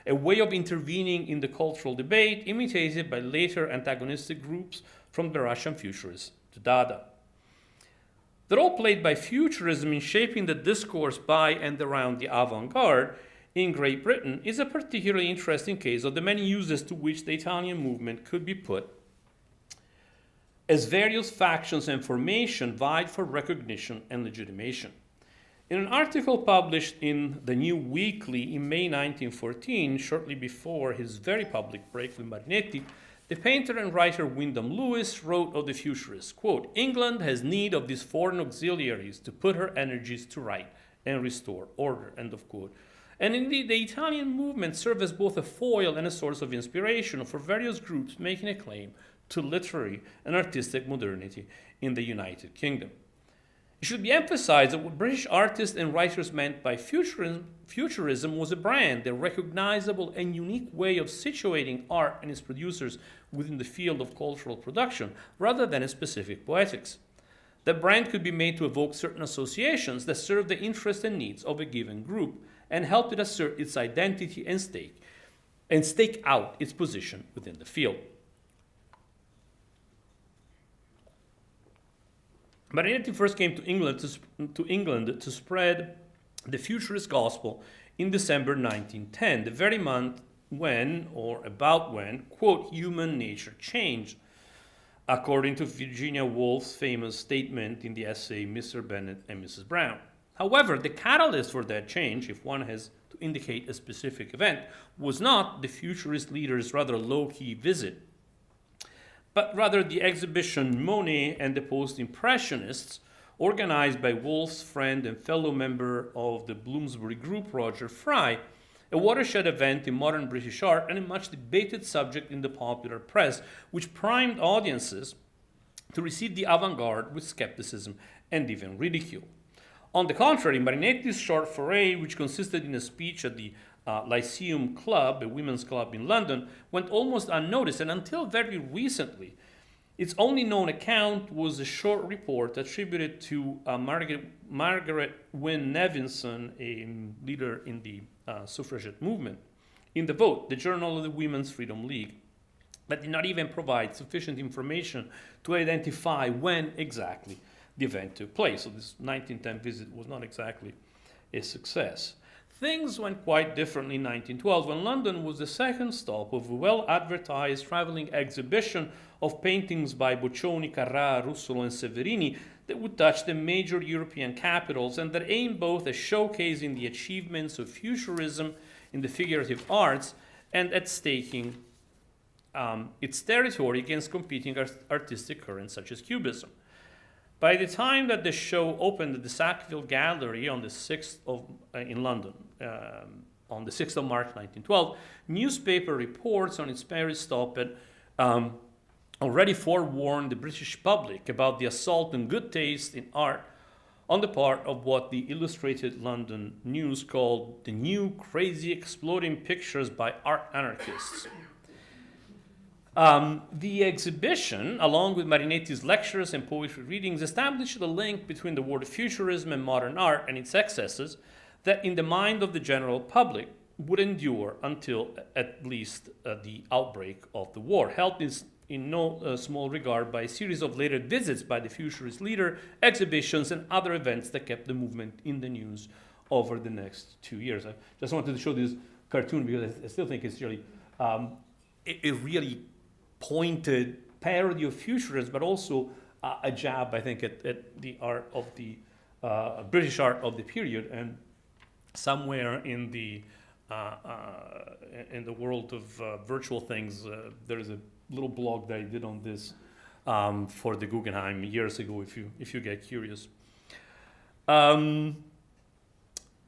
a way of intervening in the cultural debate imitated by later antagonistic groups from the Russian futurists to Dada. The role played by Futurism in shaping the discourse by and around the avant-garde in Great Britain is a particularly interesting case of the many uses to which the Italian movement could be put, as various factions and formations vied for recognition and legitimation. In an article published in the New Weekly in May 1914, shortly before his very public break with Marinetti, the painter and writer Wyndham Lewis wrote of the futurists, quote, "England has need of these foreign auxiliaries to put her energies to right and restore order," end of quote. And indeed, the Italian movement served as both a foil and a source of inspiration for various groups making a claim to literary and artistic modernity in the United Kingdom. It should be emphasized that what British artists and writers meant by futurism was a brand, a recognizable and unique way of situating art and its producers within the field of cultural production, rather than a specific poetics. That brand could be made to evoke certain associations that serve the interests and needs of a given group and help it assert its identity and stake out its position within the field. Marinetti first came to England to spread the futurist gospel in December 1910, the very month when, or about when, quote, human nature changed, according to Virginia Woolf's famous statement in the essay Mr. Bennett and Mrs. Brown. However, the catalyst for that change, if one has to indicate a specific event, was not the futurist leader's rather low-key visit, but rather the exhibition Monet and the Post-Impressionists, organized by Woolf's friend and fellow member of the Bloomsbury Group, Roger Fry, a watershed event in modern British art and a much debated subject in the popular press, which primed audiences to receive the avant-garde with skepticism and even ridicule. On the contrary, Marinetti's short foray, which consisted in a speech at the Lyceum Club, a women's club in London, went almost unnoticed, and until very recently, its only known account was a short report attributed to Margaret Wynne Nevinson, a leader in the suffragette movement, in The Vote, the journal of the Women's Freedom League, but did not even provide sufficient information to identify when exactly the event took place. So this 1910 visit was not exactly a success. Things went quite differently in 1912 when London was the second stop of a well-advertised traveling exhibition of paintings by Boccioni, Carrà, Russolo, and Severini that would touch the major European capitals and that aimed both at showcasing the achievements of futurism in the figurative arts and at staking its territory against competing artistic currents such as Cubism. By the time that the show opened at the Sackville Gallery on the 6th of, in London, on the 6th of March 1912, newspaper reports on its Paris stop had already forewarned the British public about the assault on good taste in art on the part of what the Illustrated London News called the new crazy exploding pictures by art anarchists. The exhibition, along with Marinetti's lectures and poetry readings, established the link between the word futurism and modern art and its excesses that in the mind of the general public would endure until at least the outbreak of the war, helped in no small regard by a series of later visits by the futurist leader, exhibitions, and other events that kept the movement in the news over the next 2 years. I just wanted to show this cartoon because I still think it's really a really pointed parody of futurism, but also a jab, I think, at the art of the British art of the period. And somewhere in the world of virtual things, there is a little blog that I did on this for the Guggenheim years ago. If you get curious.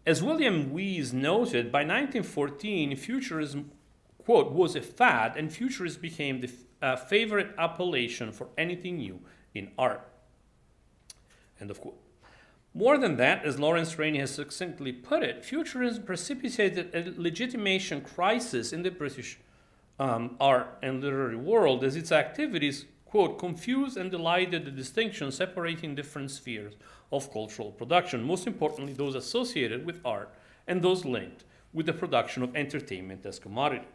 As William Wees noted, by 1914, futurism, quote, was a fad, and futurists became favorite appellation for anything new in art. End of quote. More than that, as Lawrence Rainey has succinctly put it, Futurism precipitated a legitimation crisis in the British art and literary world as its activities, quote, confused and elided the distinction separating different spheres of cultural production, most importantly those associated with art and those linked with the production of entertainment as commodity.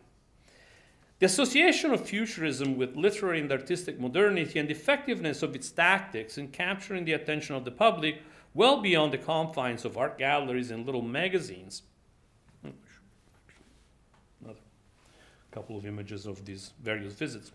The association of Futurism with literary and artistic modernity and the effectiveness of its tactics in capturing the attention of the public well beyond the confines of art galleries and little magazines. Another couple of images of these various visits.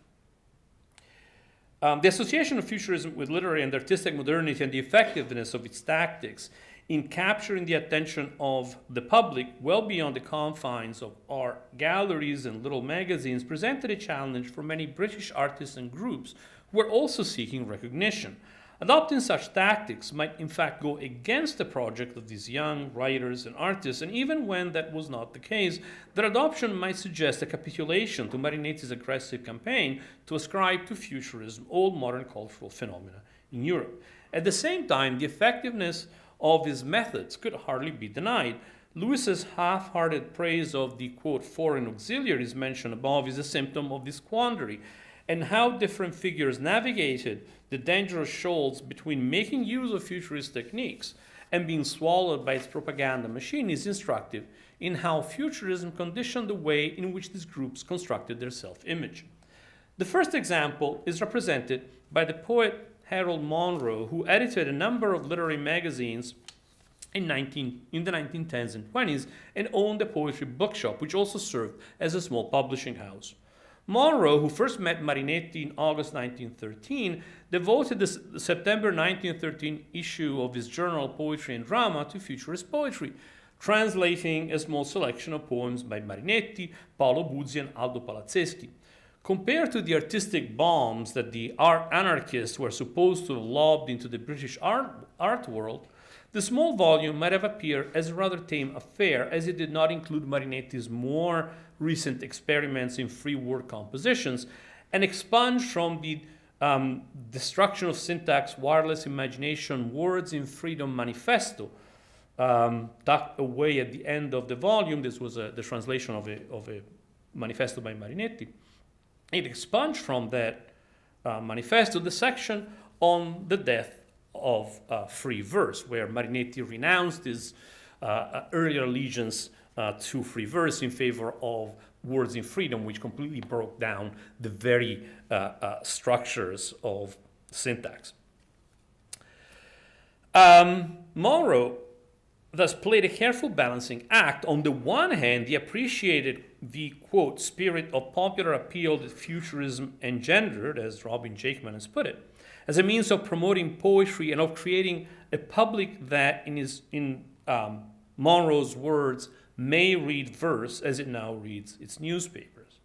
The association of Futurism with literary and artistic modernity and the effectiveness of its tactics in capturing the attention of the public well beyond the confines of art galleries and little magazines presented a challenge for many British artists and groups who were also seeking recognition. Adopting such tactics might in fact go against the project of these young writers and artists, and even when that was not the case, their adoption might suggest a capitulation to Marinetti's aggressive campaign to ascribe to Futurism all modern cultural phenomena in Europe. At the same time, the effectiveness of his methods could hardly be denied. Lewis's half-hearted praise of the, quote, foreign auxiliaries mentioned above is a symptom of this quandary, and how different figures navigated the dangerous shoals between making use of futurist techniques and being swallowed by its propaganda machine is instructive in how Futurism conditioned the way in which these groups constructed their self-image. The first example is represented by the poet Harold Monroe, who edited a number of literary magazines in the 1910s and 20s and owned a poetry bookshop, which also served as a small publishing house. Monroe, who first met Marinetti in August 1913, devoted the September 1913 issue of his journal Poetry and Drama to Futurist poetry, translating a small selection of poems by Marinetti, Paolo Buzzi, and Aldo Palazzeschi. Compared to the artistic bombs that the art anarchists were supposed to have lobbed into the British art world, the small volume might have appeared as a rather tame affair, as it did not include Marinetti's more recent experiments in free word compositions and expunged from the destruction of syntax, wireless imagination, words in freedom manifesto, tucked away at the end of the volume. This was the translation of a manifesto by Marinetti. It expunged from that manifesto the section on the death of free verse, where Marinetti renounced his earlier allegiance to free verse in favor of words in freedom, which completely broke down the very structures of syntax. Monroe thus played a careful balancing act. On the one hand, he appreciated the, quote, spirit of popular appeal that Futurism engendered, as Robin Jakeman has put it, as a means of promoting poetry and of creating a public that, in Monroe's words, may read verse as it now reads its newspapers.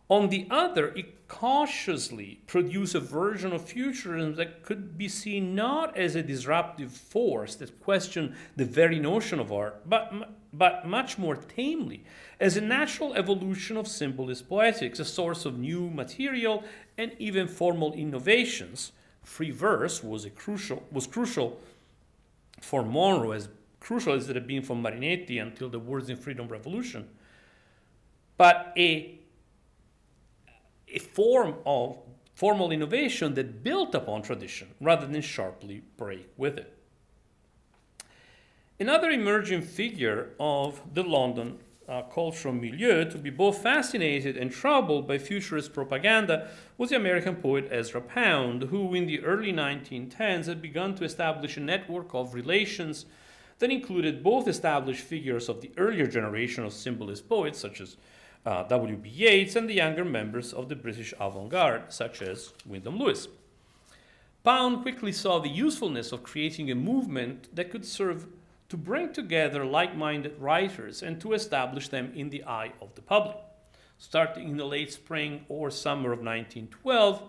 On the other, it cautiously produced a version of Futurism that could be seen not as a disruptive force that questioned the very notion of art, but much more tamely, as a natural evolution of symbolist poetics, a source of new material and even formal innovations. Free verse was crucial for Monroe, as crucial as it had been for Marinetti until the Words in Freedom Revolution, but a form of formal innovation that built upon tradition rather than sharply break with it. Another emerging figure of the London cultural milieu to be both fascinated and troubled by futurist propaganda was the American poet Ezra Pound, who in the early 1910s had begun to establish a network of relations that included both established figures of the earlier generation of symbolist poets, such as W.B. Yeats, and the younger members of the British avant-garde, such as Wyndham Lewis. Pound quickly saw the usefulness of creating a movement that could serve to bring together like-minded writers and to establish them in the eye of the public. Starting in the late spring or summer of 1912,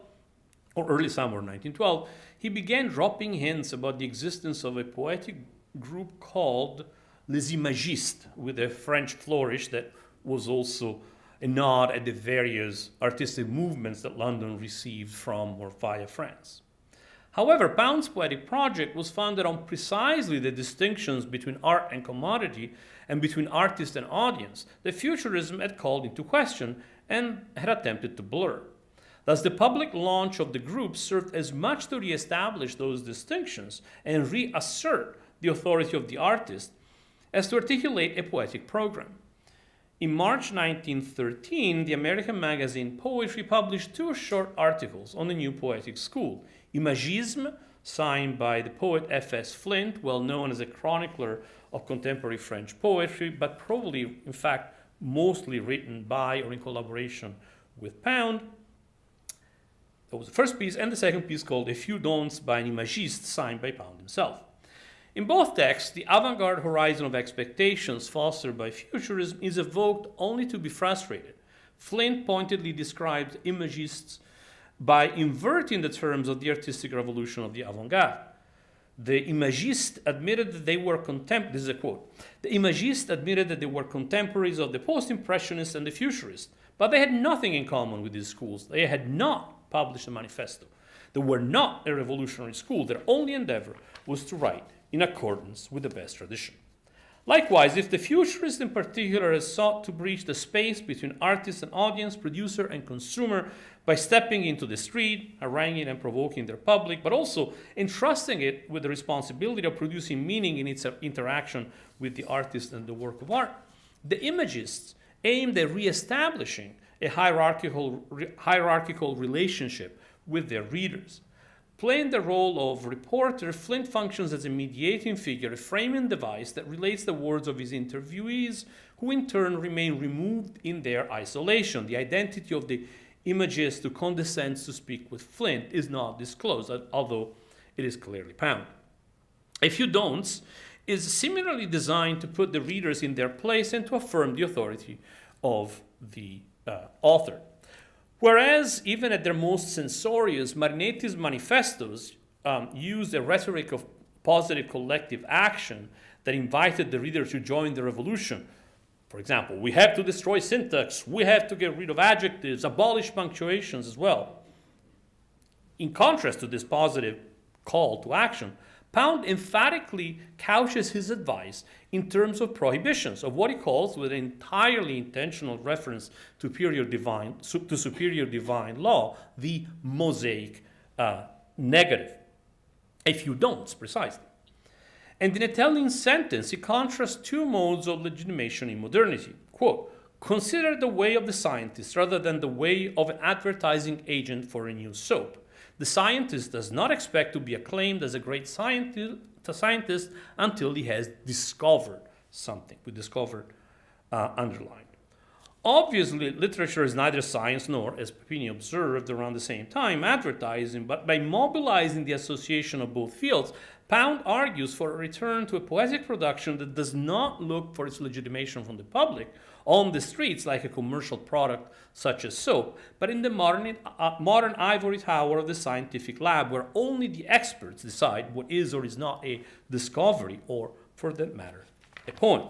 or early summer of 1912, he began dropping hints about the existence of a poetic group called Les Imagistes, with a French flourish that was also a nod at the various artistic movements that London received from or via France. However, Pound's poetic project was founded on precisely the distinctions between art and commodity and between artist and audience that Futurism had called into question and had attempted to blur. Thus, the public launch of the group served as much to re-establish those distinctions and reassert the authority of the artist as to articulate a poetic program. In March 1913, the American magazine Poetry published 2 short articles on the new poetic school. Imagisme, signed by the poet F.S. Flint, well known as a chronicler of contemporary French poetry, but probably, in fact, mostly written by or in collaboration with Pound. That was the first piece, and the second piece called A Few Don'ts by an Imagiste, signed by Pound himself. In both texts, the avant-garde horizon of expectations fostered by Futurism is evoked only to be frustrated. Flint pointedly described Imagistes by inverting the terms of the artistic revolution of the avant-garde. The Imagistes admitted that they were this is a quote, the Imagistes admitted that they were contemporaries of the post-impressionists and the futurists, but they had nothing in common with these schools. They had not published a manifesto. They were not a revolutionary school. Their only endeavor was to write in accordance with the best tradition. Likewise, if the futurist in particular has sought to breach the space between artist and audience, producer and consumer by stepping into the street, haranguing and provoking their public, but also entrusting it with the responsibility of producing meaning in its interaction with the artist and the work of art, the Imagists aimed at reestablishing a hierarchical relationship with their readers. Playing the role of reporter, Flint functions as a mediating figure, a framing device that relates the words of his interviewees, who in turn remain removed in their isolation. The identity of the imagist who condescends to speak with Flint is not disclosed, although it is clearly Pound. A Few Don'ts is similarly designed to put the readers in their place and to affirm the authority of the author. Whereas, even at their most censorious, Marinetti's manifestos used a rhetoric of positive collective action that invited the reader to join the revolution. For example, we have to destroy syntax, we have to get rid of adjectives, abolish punctuations as well. In contrast to this positive call to action, Pound emphatically couches his advice in terms of prohibitions, of what he calls, with an entirely intentional reference to superior divine law, the Mosaic negative. A few don'ts, precisely. And in a telling sentence, he contrasts 2 modes of legitimation in modernity. Quote, consider the way of the scientist rather than the way of an advertising agent for a new soap. The scientist does not expect to be acclaimed as a great scientist until he has discovered something. We discovered underlined. Obviously, literature is neither science nor, as Papini observed around the same time, advertising, but by mobilizing the association of both fields, Pound argues for a return to a poetic production that does not look for its legitimation from the public on the streets like a commercial product such as soap, but in the modern ivory tower of the scientific lab, where only the experts decide what is or is not a discovery, or, for that matter, a poem.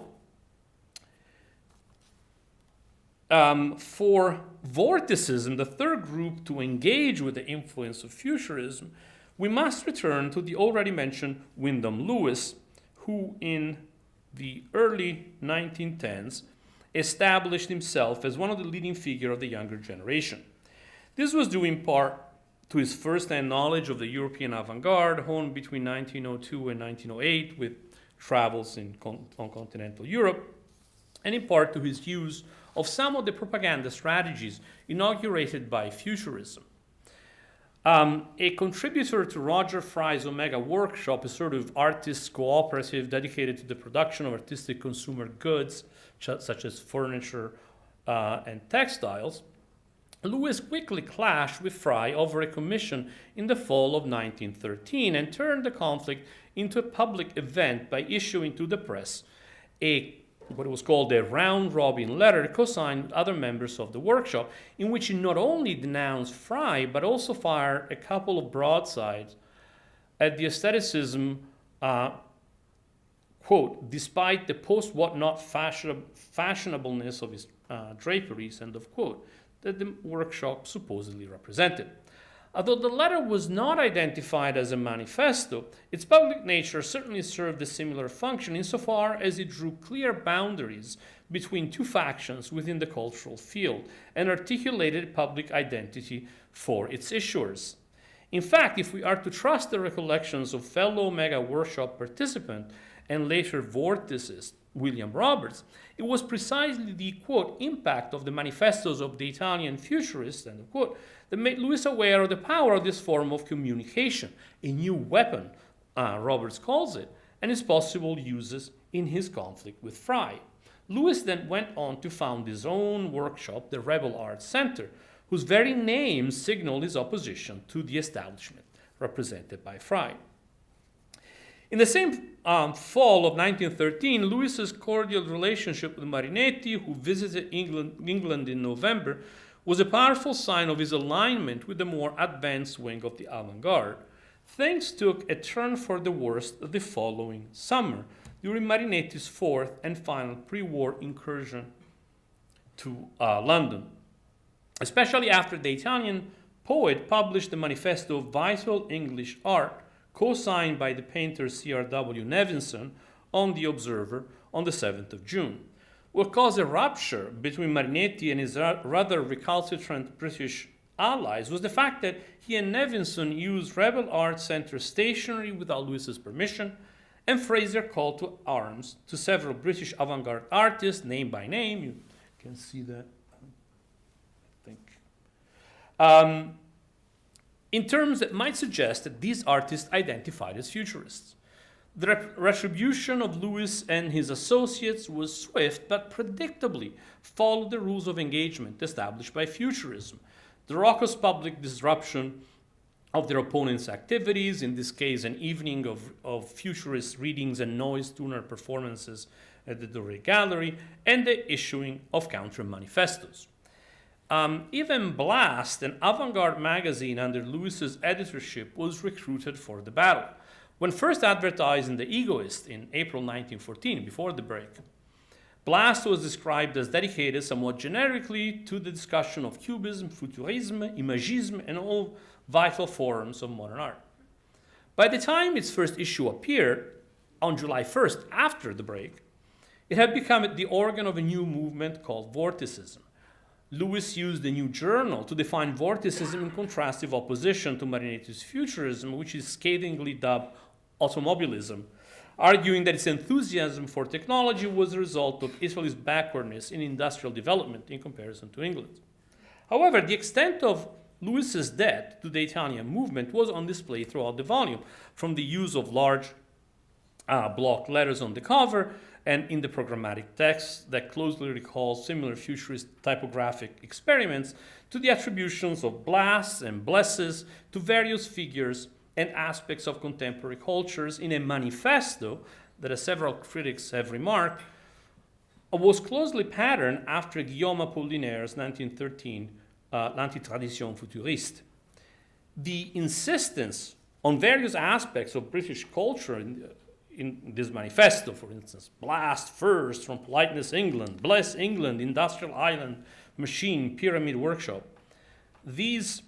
For Vorticism, the third group to engage with the influence of Futurism, we must return to the already mentioned Wyndham Lewis, who in the early 1910s established himself as one of the leading figures of the younger generation. This was due in part to his first-hand knowledge of the European avant-garde, honed between 1902 and 1908 with travels on continental Europe, and in part to his use of some of the propaganda strategies inaugurated by Futurism. A contributor to Roger Fry's Omega Workshop, a sort of artists' cooperative dedicated to the production of artistic consumer goods, such as furniture and textiles, Lewis quickly clashed with Fry over a commission in the fall of 1913 and turned the conflict into a public event by issuing to the press what was called a round-robin letter co-signed with other members of the workshop, in which he not only denounced Fry, but also fired a couple of broadsides at the aestheticism, quote, despite the post-what-not fashionableness of his draperies, end of quote, that the workshop supposedly represented. Although the letter was not identified as a manifesto, its public nature certainly served a similar function insofar as it drew clear boundaries between two factions within the cultural field and articulated public identity for its issuers. In fact, if we are to trust the recollections of fellow Mega Workshop participant and later vorticist William Roberts, it was precisely the, quote, impact of the manifestos of the Italian futurists, end of quote, that made Lewis aware of the power of this form of communication, a new weapon, Roberts calls it, and its possible uses in his conflict with Fry. Lewis then went on to found his own workshop, the Rebel Arts Center, whose very name signaled his opposition to the establishment represented by Fry. In the same fall of 1913, Lewis's cordial relationship with Marinetti, who visited England in November, was a powerful sign of his alignment with the more advanced wing of the avant-garde. Things took a turn for the worse the following summer, during Marinetti's fourth and final pre-war incursion to London, especially after the Italian poet published the Manifesto of Vital English Art, co-signed by the painter C.R.W. Nevinson on The Observer on the 7th of June. What caused a rupture between Marinetti and his rather recalcitrant British allies was the fact that he and Nevinson used Rebel Arts Center stationery without Lewis's permission and phrased their call to arms to several British avant-garde artists, name by name. You can see that, I think. In terms that might suggest that these artists identified as futurists. The retribution of Lewis and his associates was swift, but predictably followed the rules of engagement established by Futurism. The raucous public disruption of their opponents' activities, in this case an evening of futurist readings and noise-tuner performances at the Doré Gallery, and the issuing of counter-manifestos. Even Blast, an avant-garde magazine under Lewis's editorship, was recruited for the battle. When first advertised in The Egoist in April 1914, before the break, Blast was described as dedicated somewhat generically to the discussion of Cubism, Futurism, Imagism, and all vital forms of modern art. By the time its first issue appeared, on July 1st, after the break, it had become the organ of a new movement called Vorticism. Lewis used the new journal to define Vorticism in contrastive opposition to Marinetti's Futurism, which is scathingly dubbed automobilism, arguing that its enthusiasm for technology was the result of Italy's backwardness in industrial development in comparison to England. However, the extent of Lewis's debt to the Italian movement was on display throughout the volume, from the use of large block letters on the cover and in the programmatic text that closely recalls similar futurist typographic experiments, to the attributions of blasts and blesses to various figures and aspects of contemporary cultures in a manifesto that, as several critics have remarked, was closely patterned after Guillaume Apollinaire's 1913 L'Antitradition Futuriste. The insistence on various aspects of British culture in this manifesto, for instance, blast first from politeness England, bless England, industrial island, machine, pyramid workshop. These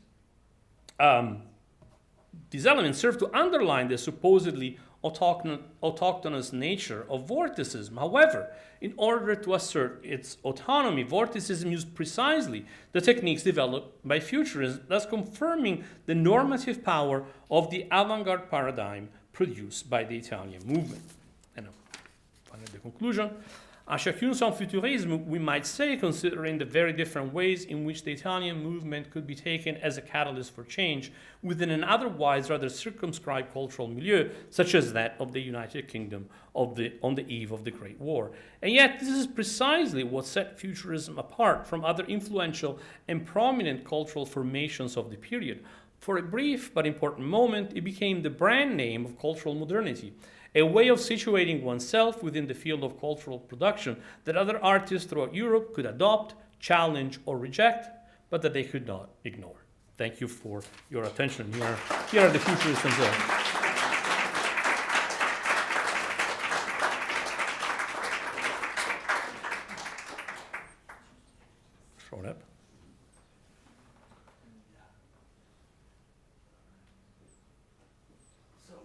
elements serve to underline the supposedly autochthonous nature of Vorticism. However, in order to assert its autonomy, Vorticism used precisely the techniques developed by Futurism, thus confirming the normative power of the avant-garde paradigm produced by the Italian movement. And finally, the conclusion. Chacun son futurisme, we might say, considering the very different ways in which the Italian movement could be taken as a catalyst for change within an otherwise rather circumscribed cultural milieu, such as that of the United Kingdom on the eve of the Great War. And yet, this is precisely what set Futurism apart from other influential and prominent cultural formations of the period. For a brief but important moment, it became the brand name of cultural modernity, a way of situating oneself within the field of cultural production that other artists throughout Europe could adopt, challenge, or reject, but that they could not ignore. Thank you for your attention. Here are the futurists themselves.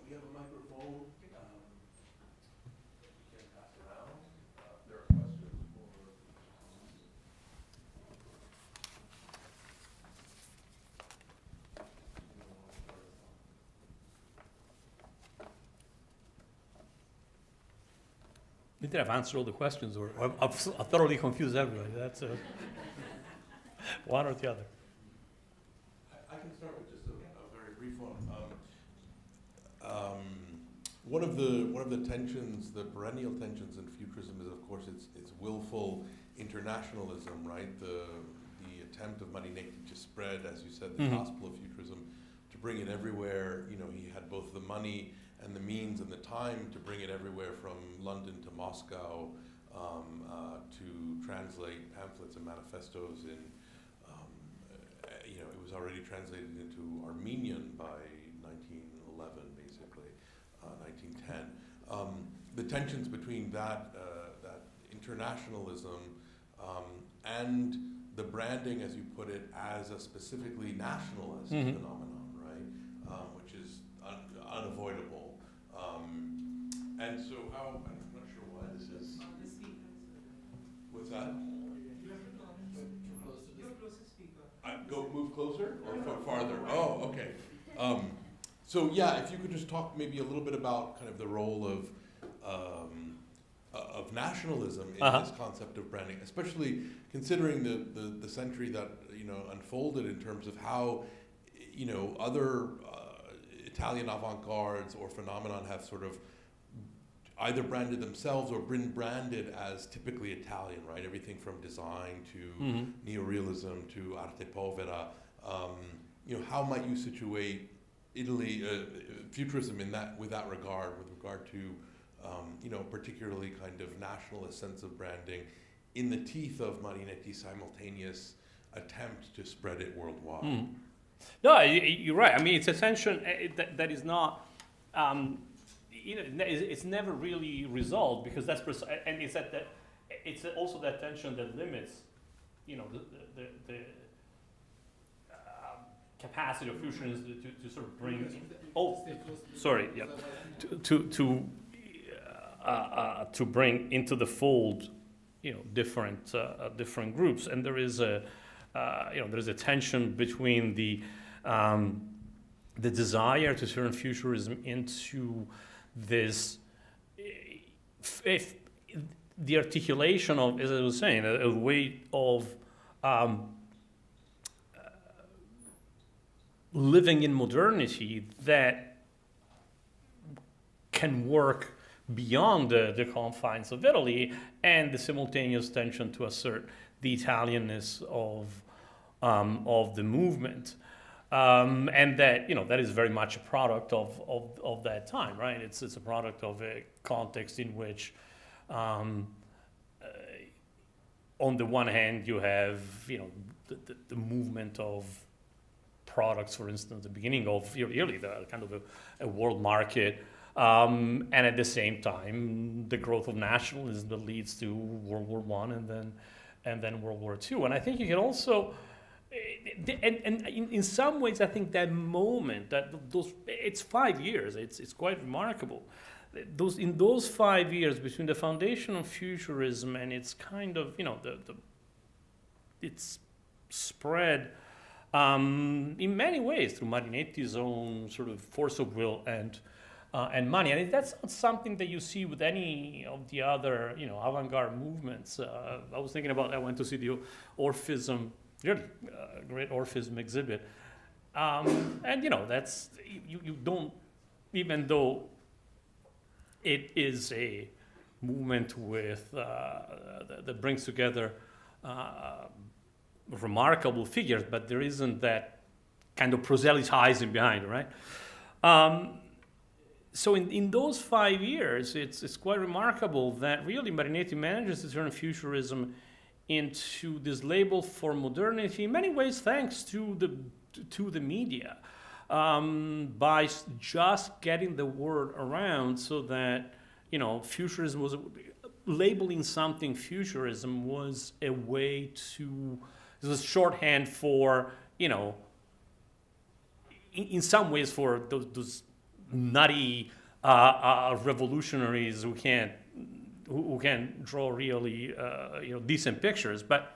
we have a microphone. You can pass it around. There are questions for. Did I've answered all the questions, or I've thoroughly confused everybody? That's one or the other. I can start with just a very brief one. One of the tensions, the perennial tensions in futurism is, of course, it's willful internationalism, right? The attempt of Marinetti to spread, as you said, the gospel of futurism, to bring it everywhere. You know, he had both the money and the means and the time to bring it everywhere from London to Moscow, to translate pamphlets and manifestos in, it was already translated into Armenian by 1911, basically, 1910. The tensions between that internationalism and the branding, as you put it, as a specifically nationalist phenomenon, right? Which is unavoidable. And so how, I'm not sure why this is. What's that? Move closer or farther? Oh, okay. So yeah, if you could just talk maybe a little bit about kind of the role of nationalism in this concept of branding, especially considering the century that unfolded in terms of how other Italian avant-gardes or phenomenon have sort of either branded themselves or been branded as typically Italian, right? Everything from design to neorealism to arte povera. How might you situate Italy, futurism in that, with regard to, particularly kind of nationalist sense of branding in the teeth of Marinetti's simultaneous attempt to spread it worldwide? No, you're right. I mean, it's a tension that is not. It's never really resolved because that's and it's it's also that tension that limits, the capacity of futurism to sort of bring. To bring into the fold, different groups, and there is a tension between the desire to turn futurism into this, if the articulation of, as I was saying, a way of living in modernity that can work beyond the confines of Italy, and the simultaneous tension to assert the Italianness of the movement. And that that is very much a product of that time, right? It's a product of a context in which, on the one hand, you have the movement of products, for instance, the beginning of really the kind of a world market, and at the same time, the growth of nationalism that leads to World War I and then World War II. And I think you can also. And in some ways, I think that moment, it's 5 years. It's quite remarkable. In those 5 years between the foundation of futurism and its kind of its spread in many ways through Marinetti's own sort of force of will and money. And that's not something that you see with any of the other avant-garde movements. I was thinking about. I went to see the Orphism. Really great Orphism exhibit, and that's you don't, even though it is a movement with that brings together remarkable figures, but there isn't that kind of proselytizing behind it, right? So in those 5 years, it's quite remarkable that really Marinetti manages to turn futurism into this label for modernity, in many ways thanks to the media, by just getting the word around, so that futurism was labeling something. Futurism was a way to, it was shorthand for in some ways for those nutty revolutionaries who can't draw really decent pictures, but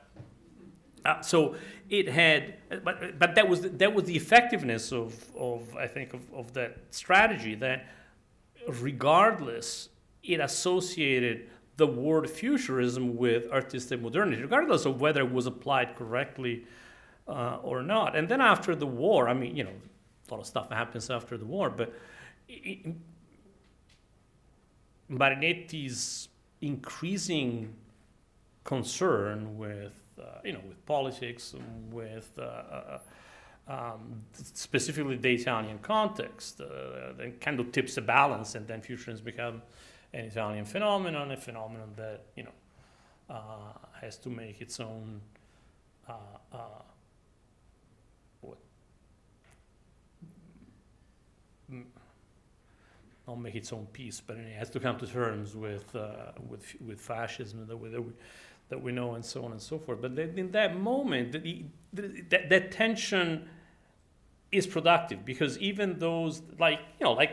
so it had, but that was the effectiveness of I think of that strategy, that regardless it associated the word futurism with artistic modernity, regardless of whether it was applied correctly or not. And then after the war, I mean, a lot of stuff happens after the war, but Marinetti's increasing concern with politics, with specifically the Italian context, then kind of tips the balance, and then futurism becomes an Italian phenomenon, a phenomenon that has to make its own not make its own peace, but it has to come to terms with fascism that we know, and so on and so forth. But in that moment, that tension is productive, because even those like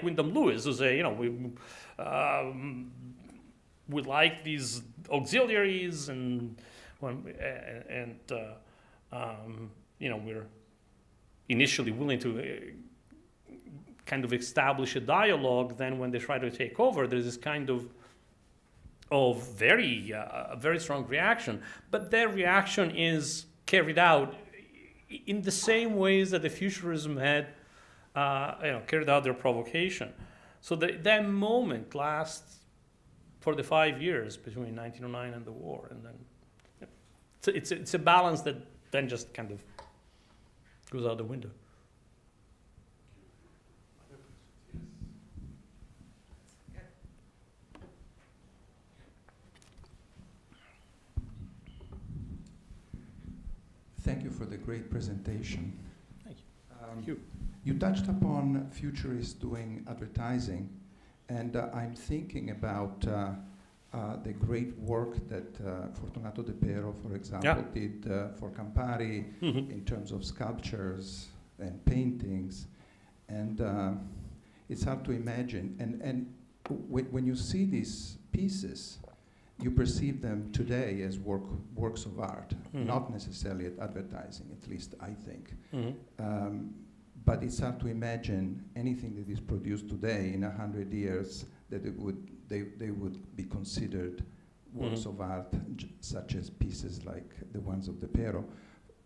Wyndham Lewis who say, we like these auxiliaries, and we're initially willing to kind of establish a dialogue. Then when they try to take over, there's this kind of very strong reaction. But their reaction is carried out in the same ways that the futurism had carried out their provocation. So that moment lasts for the 5 years between 1909 and the war, and then it's a balance that then just kind of goes out the window. Thank you for the great presentation. Thank you. Thank you. You touched upon futurists doing advertising, and I'm thinking about the great work that Fortunato De Pero, for example, did for Campari in terms of sculptures and paintings, and it's hard to imagine. And when you see these pieces, you perceive them today as works of art, not necessarily as advertising, at least I think. But it's hard to imagine anything that is produced today in 100 years that they would be considered works of art, such as pieces like the ones of De Pero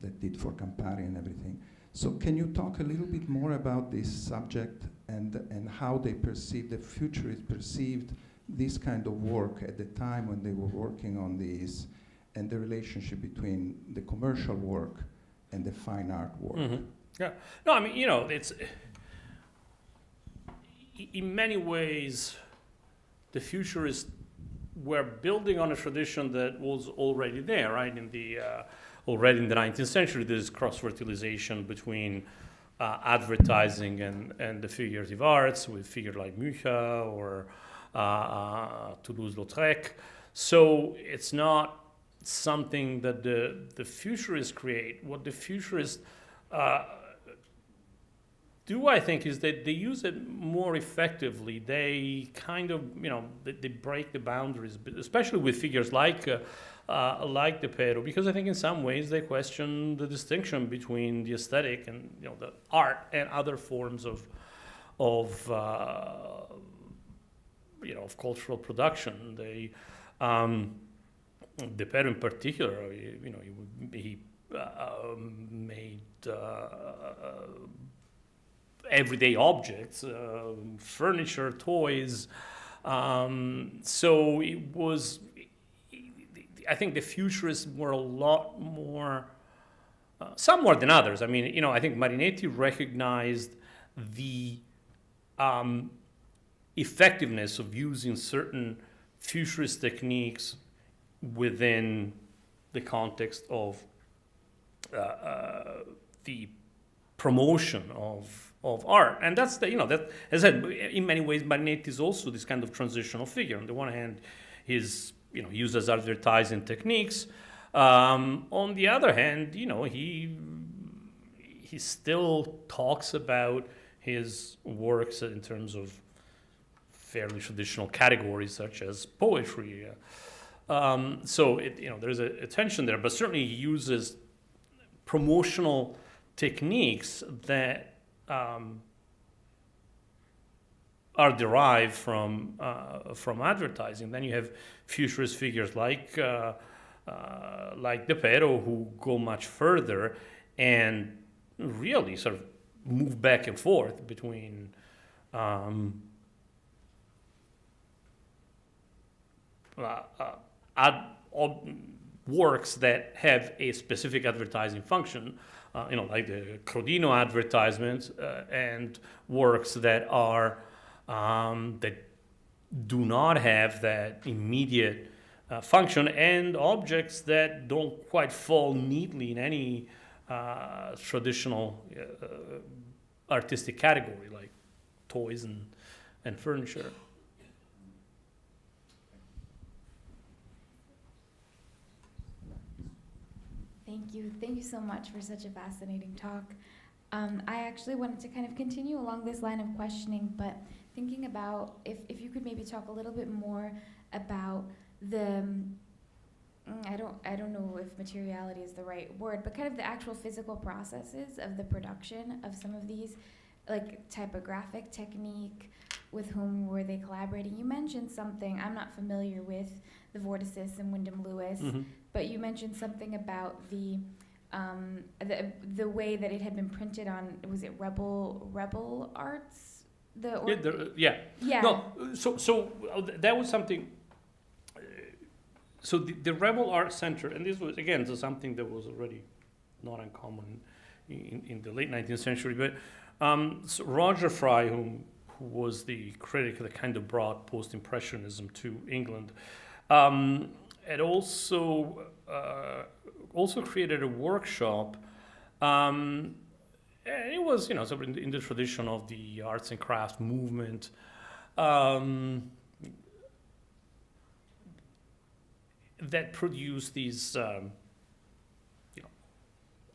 that did for Campari and everything. So can you talk a little bit more about this subject and how they perceived, the futurists perceived this kind of work at the time when they were working on these, and the relationship between the commercial work and the fine art work? Yeah. No, I mean, it's in many ways the futurists were building on a tradition that was already there, right? Already in the 19th century, there's cross-fertilization between advertising and the figurative arts, with figures like Mucha or Toulouse-Lautrec. So it's not something that the futurists create. What the futurists do, I think, is that they use it more effectively. They kind of, they break the boundaries, especially with figures like De Pero, because I think in some ways they question the distinction between the aesthetic and the art and other forms of cultural production. They, De Pero in particular, he made everyday objects, furniture, toys. So it was, I think the futurists were a lot more, some more than others. I mean, I think Marinetti recognized the effectiveness of using certain futurist techniques within the context of the promotion of art, and that's that, as I said, in many ways Marinetti is also this kind of transitional figure. On the one hand, he's uses advertising techniques. On the other hand, he still talks about his works in terms of fairly traditional categories such as poetry. So there's a tension there, but certainly he uses promotional techniques that are derived from advertising. Then you have futurist figures like De Pero, who go much further and really sort of move back and forth between works that have a specific advertising function, like the Crodino advertisement, and works that are that do not have that immediate function, and objects that don't quite fall neatly in any traditional artistic category, like toys and furniture. Thank you so much for such a fascinating talk. I actually wanted to kind of continue along this line of questioning, but thinking about if you could maybe talk a little bit more about the, I don't know if materiality is the right word, but kind of the actual physical processes of the production of some of these, like typographic technique, with whom were they collaborating? You mentioned something, I'm not familiar with the Vorticis and Wyndham Lewis, but you mentioned something about the way that it had been printed on, was it Rebel Arts? Yeah. No, so that was something. So the Rebel Art Center, and this was again something that was already not uncommon in the late 19th century, but so Roger Fry, who was the critic that kind of brought post-impressionism to England, had also created a workshop. And it was, sort of in the tradition of the arts and crafts movement. That produced these,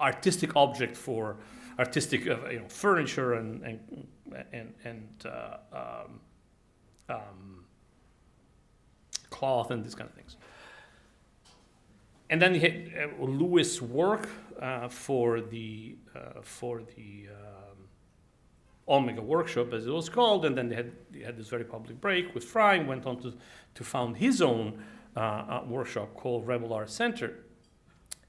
artistic object for artistic, furniture and cloth and these kind of things. And then he had Lewis' work for the Omega Workshop, as it was called, and then they had this very public break with Fry, and went on to found his own workshop called Rebel Art Center.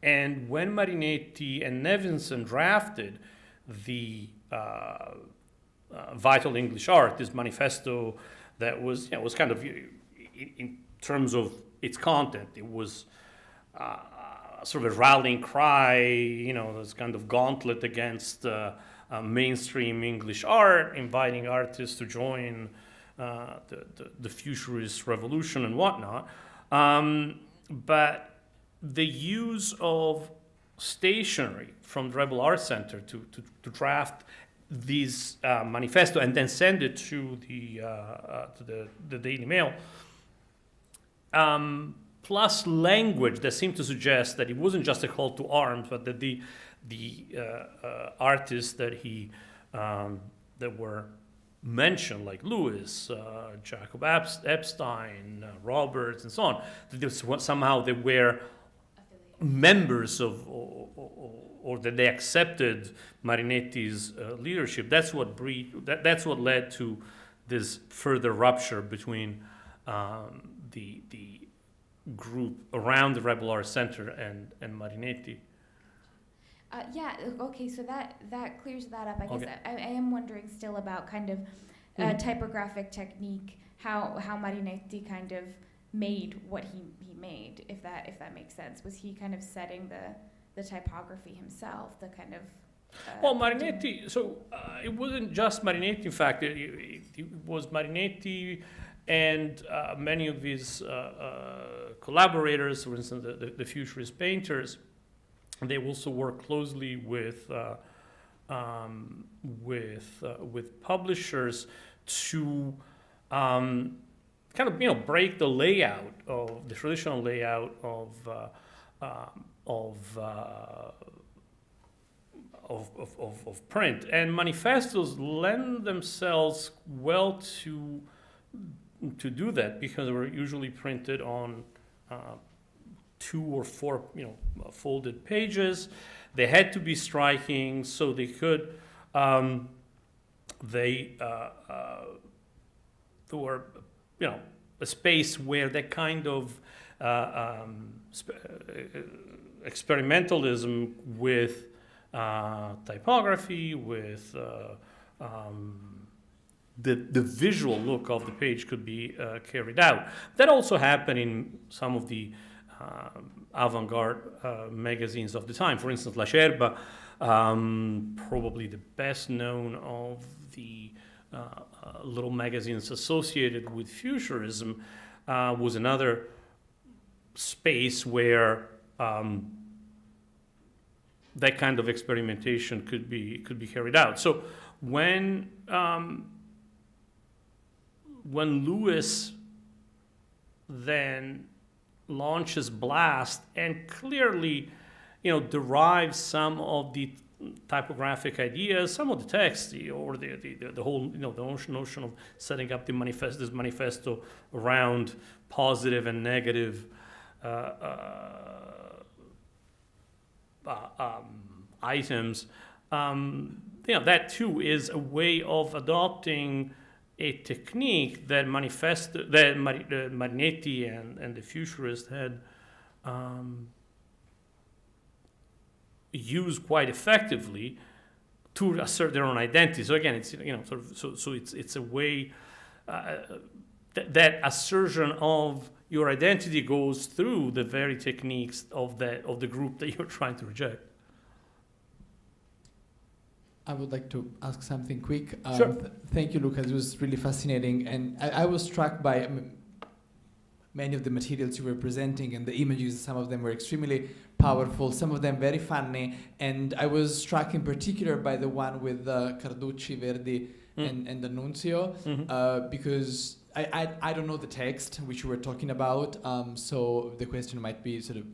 And when Marinetti and Nevinson drafted the Vital English Art, this manifesto that was, was kind of, in terms of its content, it was sort of a rallying cry, this kind of gauntlet against mainstream English art, inviting artists to join the futurist revolution and whatnot. But the use of stationery from the Rebel Art Center to draft this manifesto and then send it to the Daily Mail, plus language that seemed to suggest that it wasn't just a call to arms, but that the artists that that were mentioned, like Lewis, Jacob Epstein, Roberts, and so on, that somehow they were members of, or that they accepted Marinetti's leadership. That's what led to this further rupture between the group around the Rebel Art Center and Marinetti. Yeah, okay, so that clears that up. I guess I am wondering still about kind of typographic technique, how Marinetti kind of made what he made, if that makes sense. Was he kind of setting the typography himself, the kind of... well, Marinetti, so it wasn't just Marinetti, in fact, it was Marinetti and many of his collaborators, for instance, the futurist painters. They also work closely with publishers to kind of break the layout of the traditional layout of print. And manifestos lend themselves well to do that, because they were usually printed on 2 or 4 folded pages. They had to be striking, so they could there were a space where that kind of experimentalism with typography, with the visual look of the page could be carried out. That also happened in some of the avant-garde magazines of the time. For instance, La Cerba, probably the best known of the little magazines associated with Futurism, was another space where that kind of experimentation could be carried out. So when Lewis then launches Blast and clearly, derives some of the typographic ideas, some of the text, or the whole, the notion of setting up this manifesto around positive and negative items. That too is a way of adopting a technique that Marinetti and the Futurists had used quite effectively to assert their own identity. So again, it's it's a way that assertion of your identity goes through the very techniques of the group that you're trying to reject. I would like to ask something quick. Sure. Thank you, Luca. It was really fascinating. And I was struck by many of the materials you were presenting and the images. Some of them were extremely powerful, some of them very funny. And I was struck in particular by the one with Carducci, Verdi, and D'Annunzio, because I don't know the text which you were talking about. So the question might be sort of,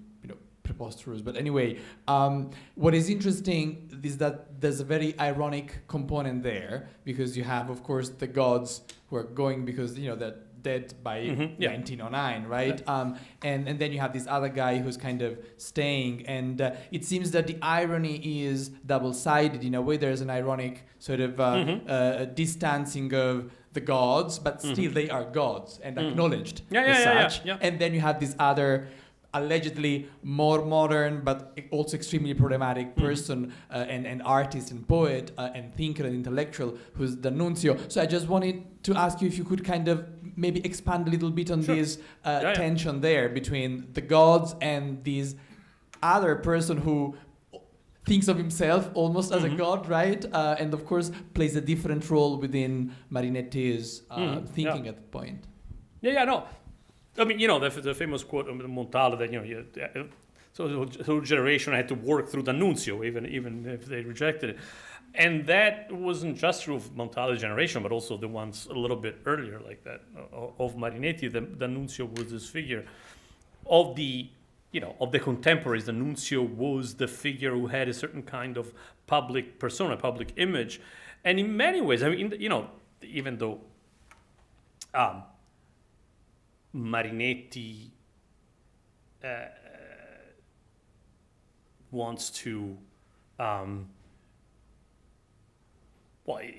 preposterous. But anyway, what is interesting is that there's a very ironic component there, because you have, of course, the gods who are going because, they're dead by 1909, right? Yeah. And then you have this other guy who's kind of staying. And it seems that the irony is double-sided. In a way, there's an ironic sort of distancing of the gods, but still they are gods and acknowledged as such. Yeah. And then you have this other allegedly more modern but also extremely problematic person and artist and poet and thinker and intellectual who's D'Annunzio. So I just wanted to ask you if you could kind of maybe expand a little bit on this tension there between the gods and this other person who thinks of himself almost as a god, right? And of course plays a different role within Marinetti's thinking at the point. No. I mean, the famous quote of Montale that, so the whole generation had to work through D'Annunzio, even if they rejected it. And that wasn't just true of Montale's generation, but also the ones a little bit earlier, like that, of Marinetti. D'Annunzio was this figure of the contemporaries. D'Annunzio was the figure who had a certain kind of public persona, public image. And in many ways, I mean, even though Marinetti wants to sort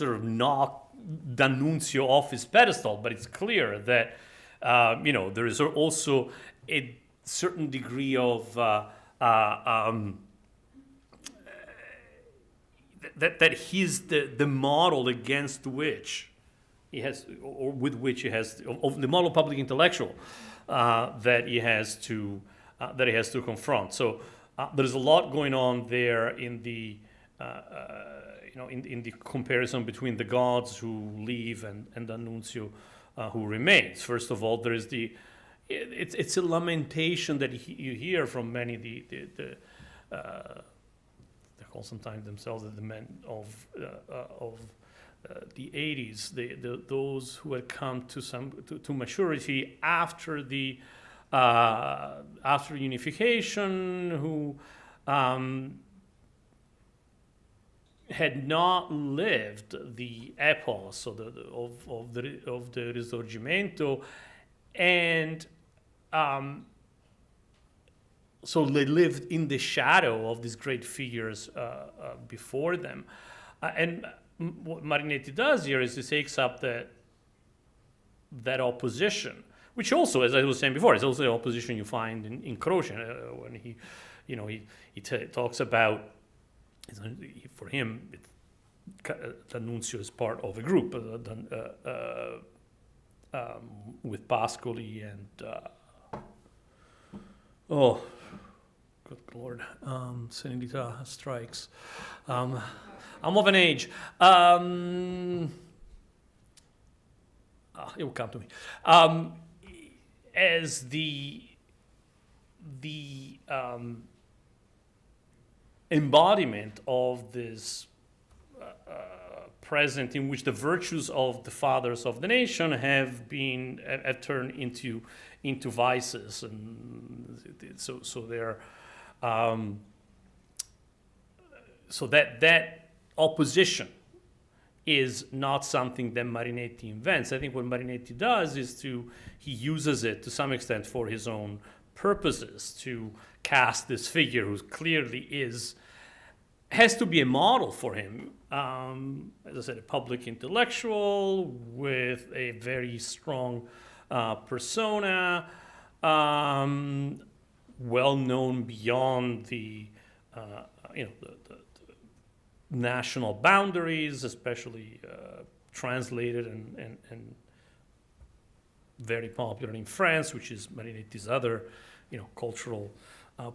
of knock D'Annunzio off his pedestal, but it's clear that there is also a certain degree of that he's the model against which he has, or with which he has, of the model public intellectual that he has to confront. So there's a lot going on there in the in the comparison between the gods who leave and D'Annunzio who remains. First of all, there is it's a lamentation that you hear from many they call sometimes themselves the men of the 80s, those who had come to maturity after the after unification, who had not lived the epos of the Risorgimento, and so they lived in the shadow of these great figures before them. And what Marinetti does here is he takes up that opposition, which also, as I was saying before, is also the opposition you find in Croce when he talks about. For him, D'Annunzio is part of a group with Pascoli and good Lord, senilità strikes. I'm of an age. It will come to me. As the embodiment of this present, in which the virtues of the fathers of the nation have turned into vices, and so they're so that opposition is not something that Marinetti invents. I think what Marinetti does is he uses it to some extent for his own purposes, to cast this figure who clearly has to be a model for him. As I said, a public intellectual with a very strong persona, well known beyond the national boundaries, especially translated and very popular in France, which is Marinetti's other, cultural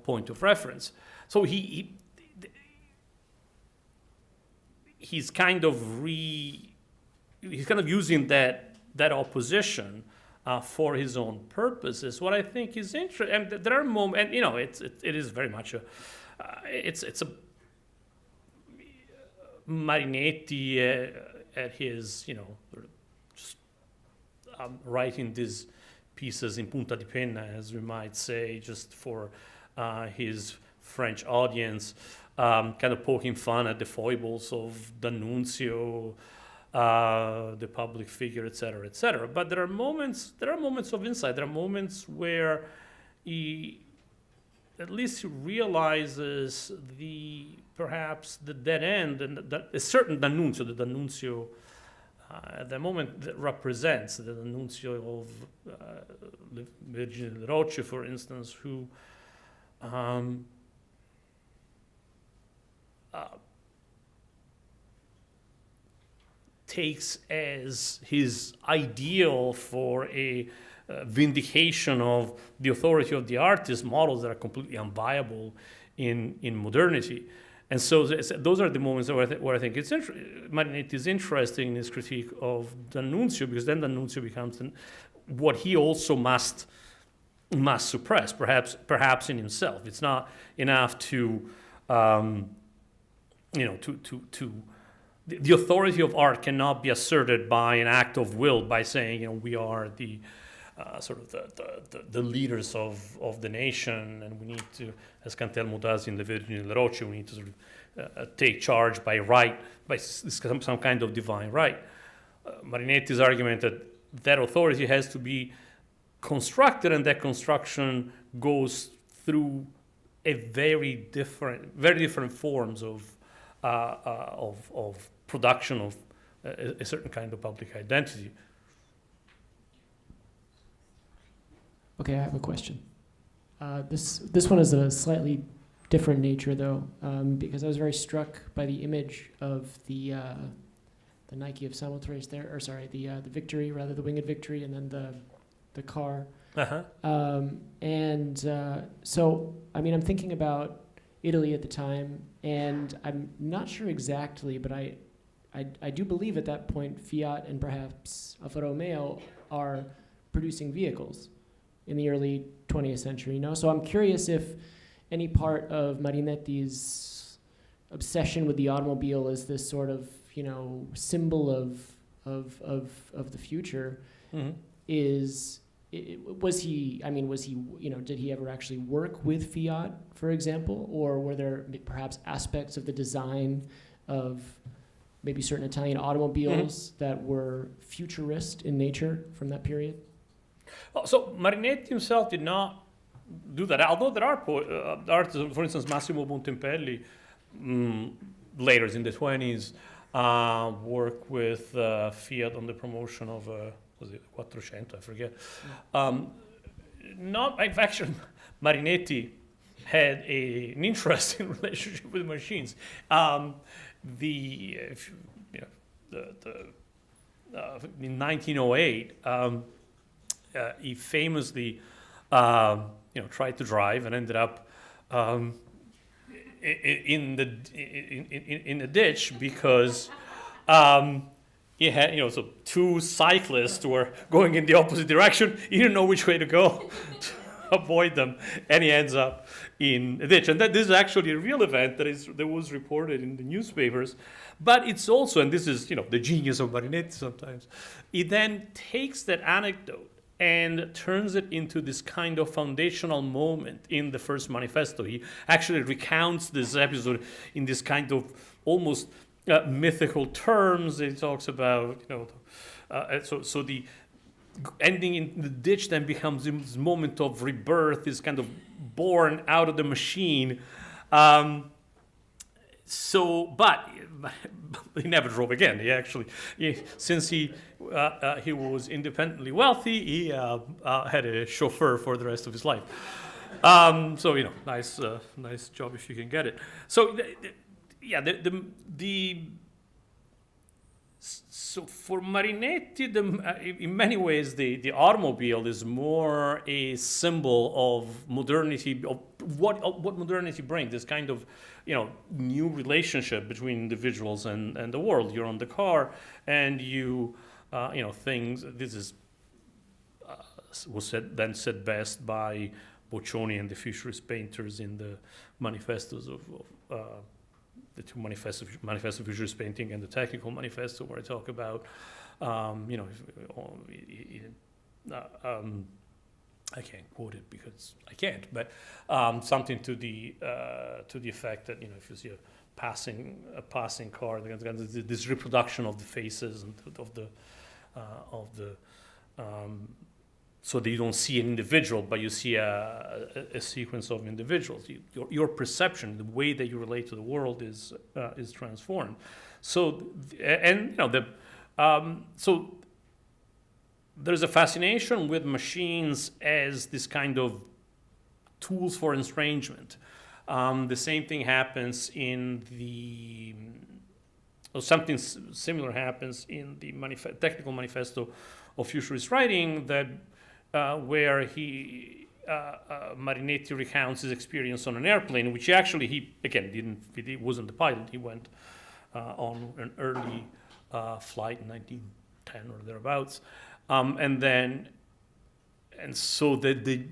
point of reference. So he's kind of using that opposition for his own purposes. What I think is interesting, and there are moments, and it is very much it's a Marinetti at his just writing these pieces in punta di penna, as we might say, just for his French audience, kind of poking fun at the foibles of D'Annunzio, the public figure, etc., etc. But there are moments of insight. There are moments where he realizes perhaps the dead end, and a certain D'Annunzio, the D'Annunzio at the moment that represents the D'Annunzio of Virgine Rocce, for instance, who takes as his ideal for a vindication of the authority of the artist models that are completely unviable in modernity. And so those are the moments where I think Marinetti is interesting in his critique of D'Annunzio, because then D'Annunzio becomes what he also must suppress, perhaps in himself. It's not enough to the authority of art cannot be asserted by an act of will, by saying we are the the leaders of the nation, and we need to, as Cantelmo does in the Virgine Rocce, we need to sort of take charge by some kind of divine right. Marinetti's argument that authority has to be constructed, and that construction goes through a very different forms of production of a certain kind of public identity. Okay, I have a question. This one is a slightly different nature, though, because I was very struck by the image of the Nike of Samothrace there, or sorry, the Victory, rather, the Winged Victory, and then the car. Uh-huh. So, I mean, I'm thinking about Italy at the time, and I'm not sure exactly, but I do believe at that point Fiat and perhaps Alfa Romeo are producing vehicles in the early 20th century, So I'm curious if any part of Marinetti's obsession with the automobile is this sort of, symbol of the future, Mm-hmm. is was he, did he ever actually work with Fiat, for example? Or were there perhaps aspects of the design of maybe certain Italian automobiles that were futurist in nature from that period? So Marinetti himself did not do that, although there are artists, for instance, Massimo Bontempelli, later in the 20s, worked with Fiat on the promotion of, was it 400, I forget. Actually, Marinetti had an interesting relationship with machines. In 1908, he famously, tried to drive and ended up in the ditch because he had, so two cyclists were going in the opposite direction. He didn't know which way to go to avoid them, and he ends up in a ditch. And this is actually a real event that was reported in the newspapers. But it's also, and this is the genius of Marinetti sometimes, he then takes that anecdote and turns it into this kind of foundational moment in the first manifesto. He actually recounts this episode in this kind of almost mythical terms. He talks about, so the ending in the ditch then becomes this moment of rebirth, is kind of born out of the machine. But he never drove again. Since he was independently wealthy, he had a chauffeur for the rest of his life. Nice job if you can get it. So, So for Marinetti, in many ways, the automobile is more a symbol of modernity, of what modernity brings. This kind of, new relationship between individuals and the world. You're on the car, and you, things. This is was said best by Boccioni and the Futurist painters in the manifestos of the two Manifesto Futurist Painting and the Technical Manifesto, where I talk about, I can't quote it because I can't, but something to the effect that if you see a passing car, this reproduction of the faces and of the so that you don't see an individual, but you see a sequence of individuals. Your perception, the way that you relate to the world, is transformed. So, so there's a fascination with machines as this kind of tools for estrangement. The same thing happens something similar happens in the technical manifesto of futurist writing, that where Marinetti recounts his experience on an airplane, which actually he wasn't the pilot. He went on an early flight in 1910 or thereabouts, so the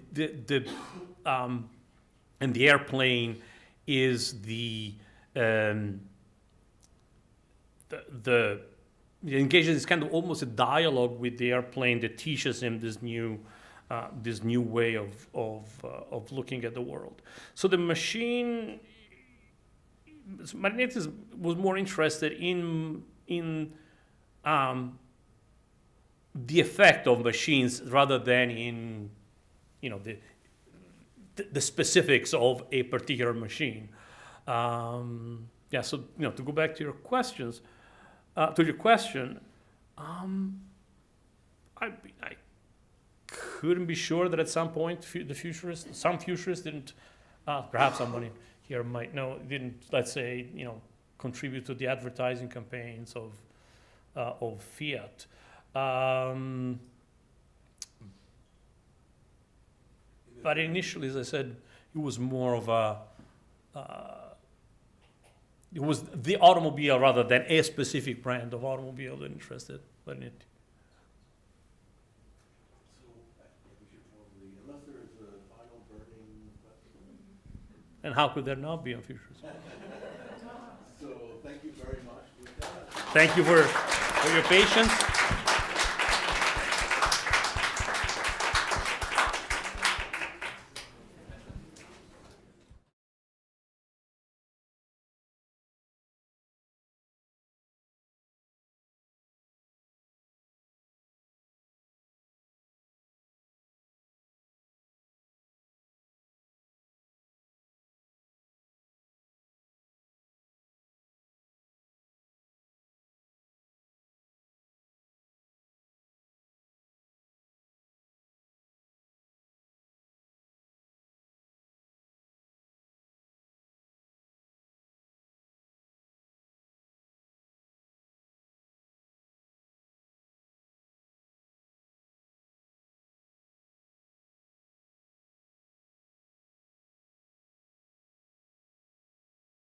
airplane is he engages this kind of almost a dialogue with the airplane that teaches him this new way of looking at the world. So the machine, Marinetti was more interested in the effect of machines rather than in the specifics of a particular machine. So to go back to your questions. To your question, I couldn't be sure that at some point some futurists didn't, perhaps somebody here might know, didn't, let's say, contribute to the advertising campaigns of Fiat. But initially, as I said, it was more of it was the automobile rather than a specific brand of automobile that interested Marinetti. So we should probably, unless there is a final burning question. And how could there not be on Futurism? So thank you very much, Luca. Thank you for your patience.